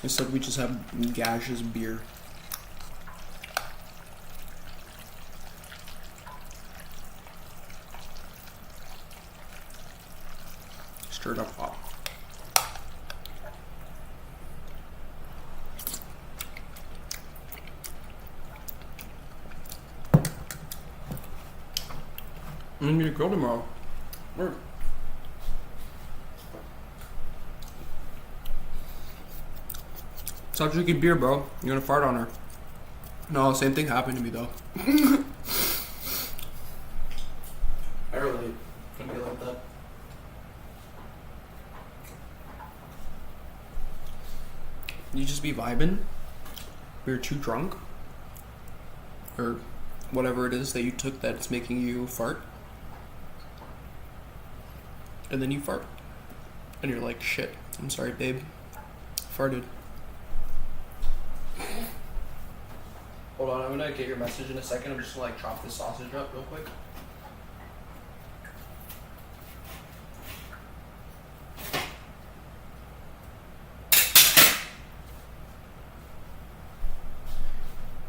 Instead, we just have gaseous beer. Stirred up hot. I'm gonna get a grill tomorrow. Word. Stop drinking beer, bro. You're gonna fart on her. No, same thing happened to me though. I relate. I feel like that. You just be vibing. You're too drunk. Or whatever it is that you took that's making you fart. And then you fart. And you're like, shit, I'm sorry, babe. Farted. Hold on, I'm gonna get your message in a second. I'm just gonna like chop this sausage up real quick.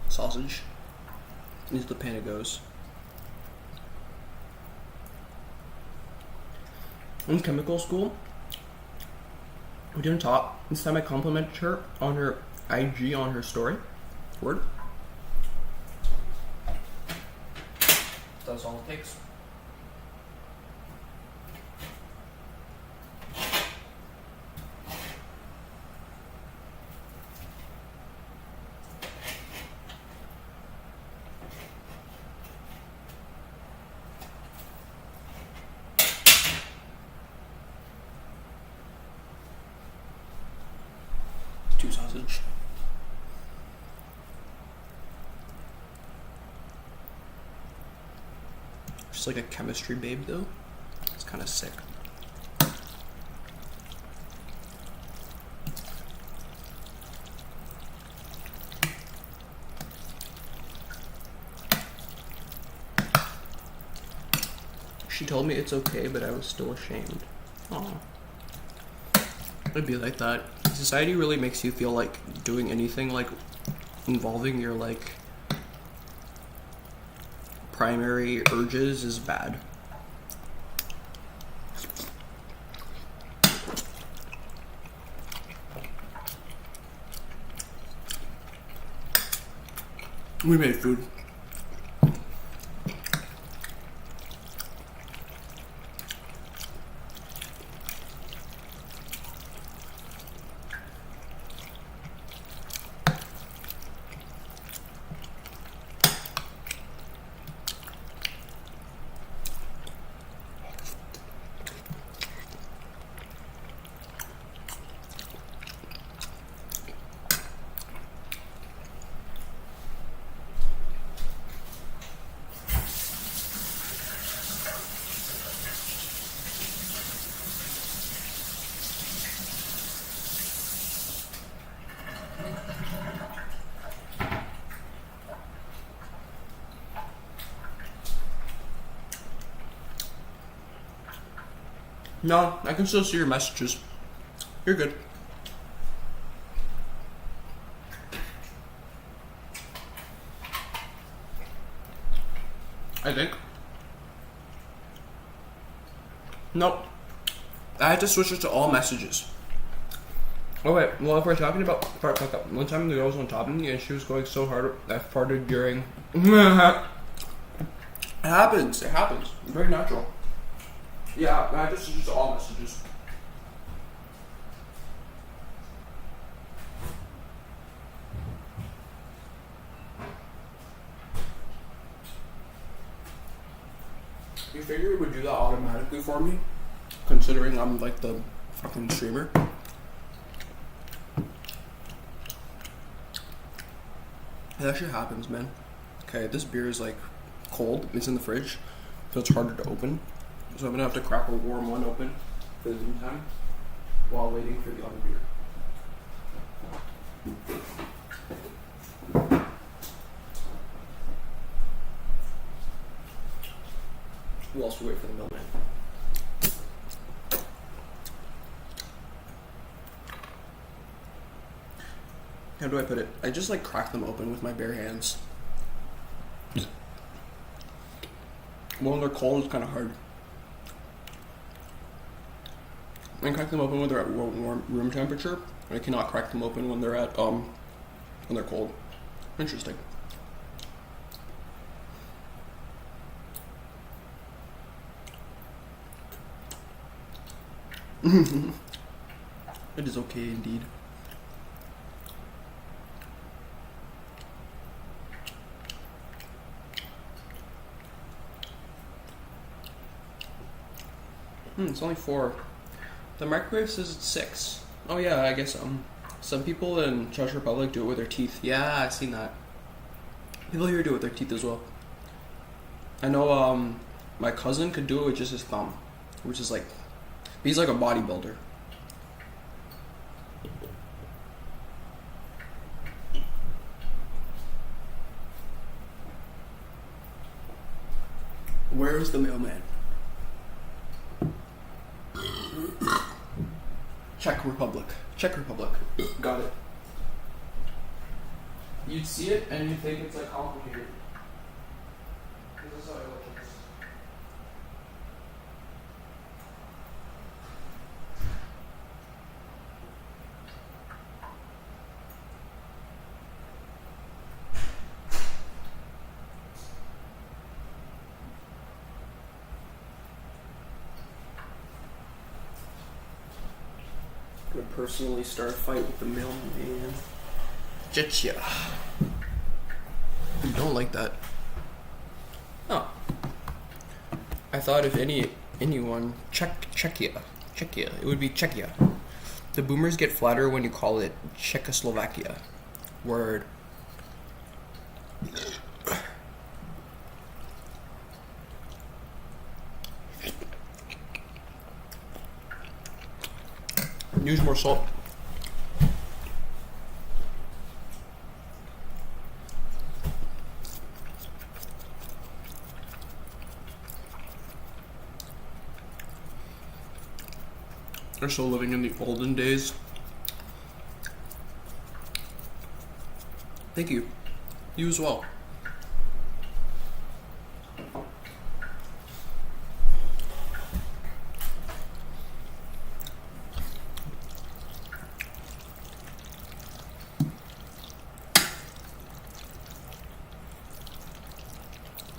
Sausage. Into the pan it goes. In chemical school, we didn't talk. This time I complimented her on her IG on her story. Word. That's all it takes. Two sausage. Just like a chemistry babe though. It's kind of sick. She told me it's okay, but I was still ashamed. Aw. It'd be like that. Society really makes you feel like doing anything like involving your like primary urges is bad. We made food. No, I can still see your messages. You're good. I think. Nope. I had to switch it to all messages. Oh wait, well if we're talking about one time the girl was on top of me and she was going so hard I farted during. It happens. It happens. Very natural. Yeah, I had to switch it to all messages. You figure it would do that automatically for me? Considering I'm like the fucking streamer. That shit happens, man. Okay, this beer is like cold. It's in the fridge, so it's harder to open. So I'm gonna have to crack a warm one open for the meantime while waiting for the other beer. We'll also wait for the mailman. How do I put it? I just like crack them open with my bare hands. When they're cold, it's kind of hard. I can crack them open when they're at warm room temperature. I cannot crack them open when they're at when they're cold. Interesting. It is okay indeed. It's only 4. The microwave says it's 6. Oh yeah, I guess some people in Czech Republic do it with their teeth. Yeah, I've seen that. People here do it with their teeth as well. I know my cousin could do it with just his thumb, which is like, he's like a bodybuilder. Where is the mailman? Czech Republic. Czech Republic. Got it. You'd see it and you'd think it's like complicated. This is how it looks. I'm gonna personally start a fight with the mailman. Jetcha. I don't like that. Oh. I thought if anyone Czechia, it would be Czechia. The boomers get flatter when you call it Czechoslovakia. Word. Use more salt. They're still living in the olden days. Thank you. You as well.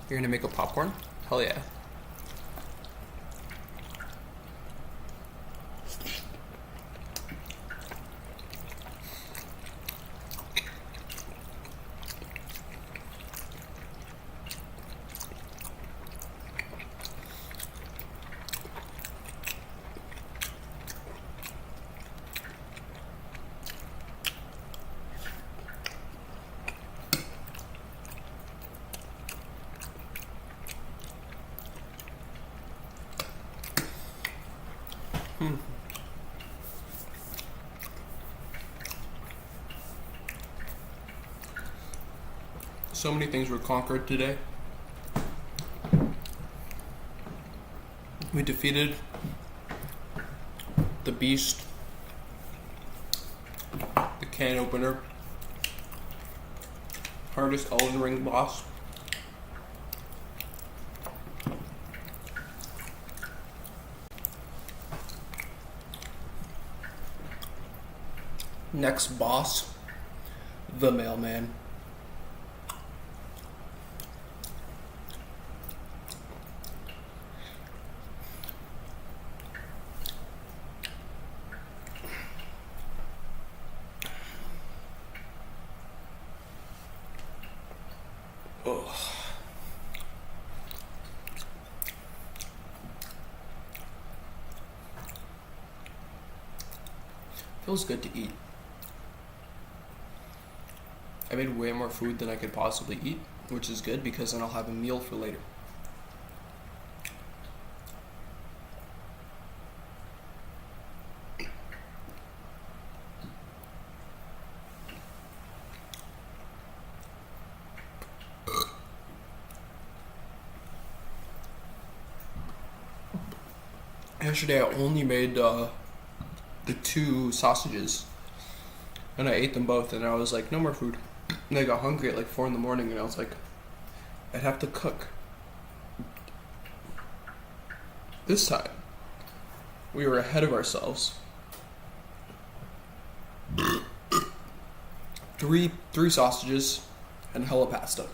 You're gonna make a popcorn? Hell yeah. So many things were conquered today. We defeated the beast, the can opener, hardest Elden Ring boss. Next boss, the mailman. Ugh. Feels good to eat. I made way more food than I could possibly eat, which is good because then I'll have a meal for later. Yesterday I only made the 2 sausages, and I ate them both, and I was like, no more food. And I got hungry at like 4 in the morning, and I was like, I'd have to cook. This time, we were ahead of ourselves. Three sausages and hella pasta.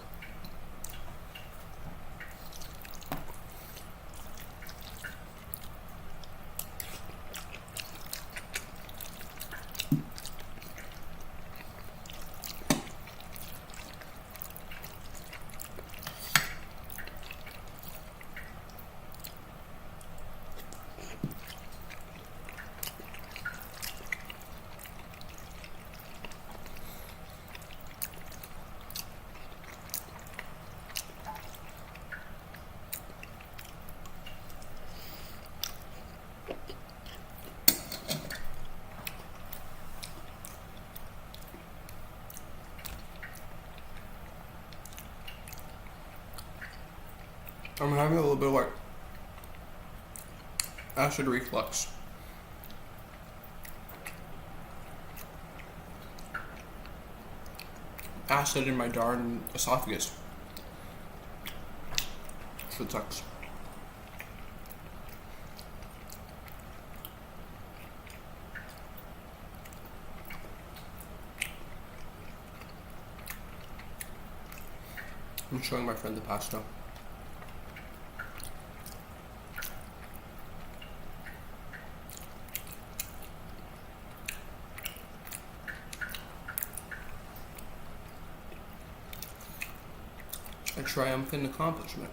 I'm having a little bit of like acid reflux. Acid in my darn esophagus. Shit sucks. I'm showing my friend the pasta. A triumphant accomplishment.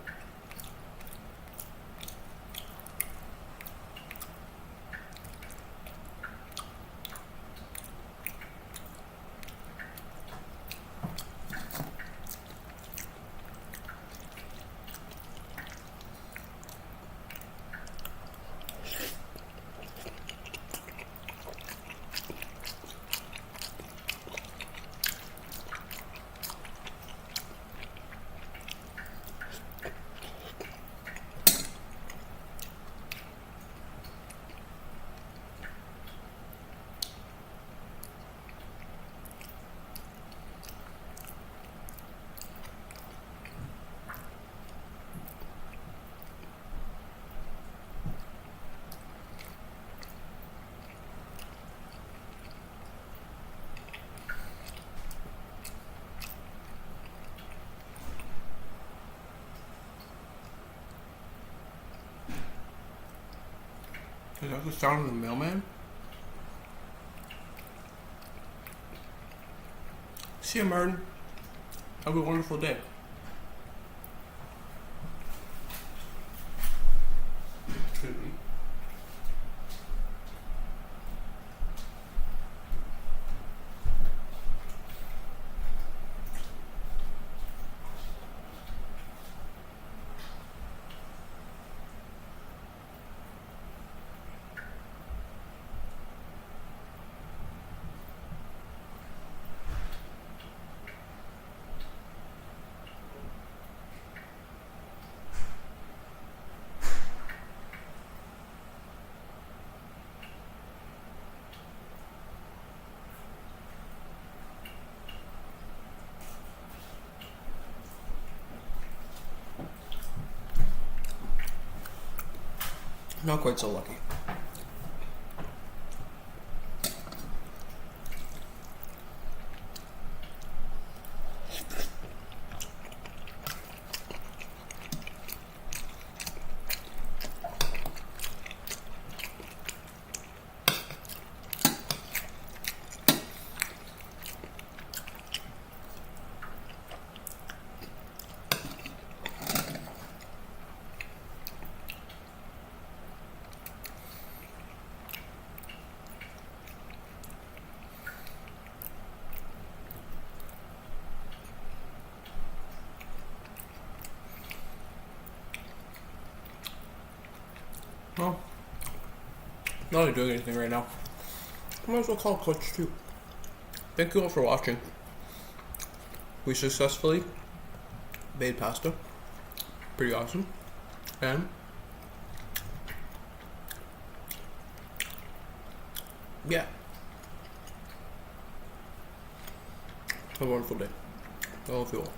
Is that the sound of the mailman? See you, Martin. Have a wonderful day. Could be. Not quite so lucky. Well, not really doing anything right now. I might as well call it quits too. Thank you all for watching. We successfully made pasta. Pretty awesome. And yeah. Have a wonderful day. I love you all.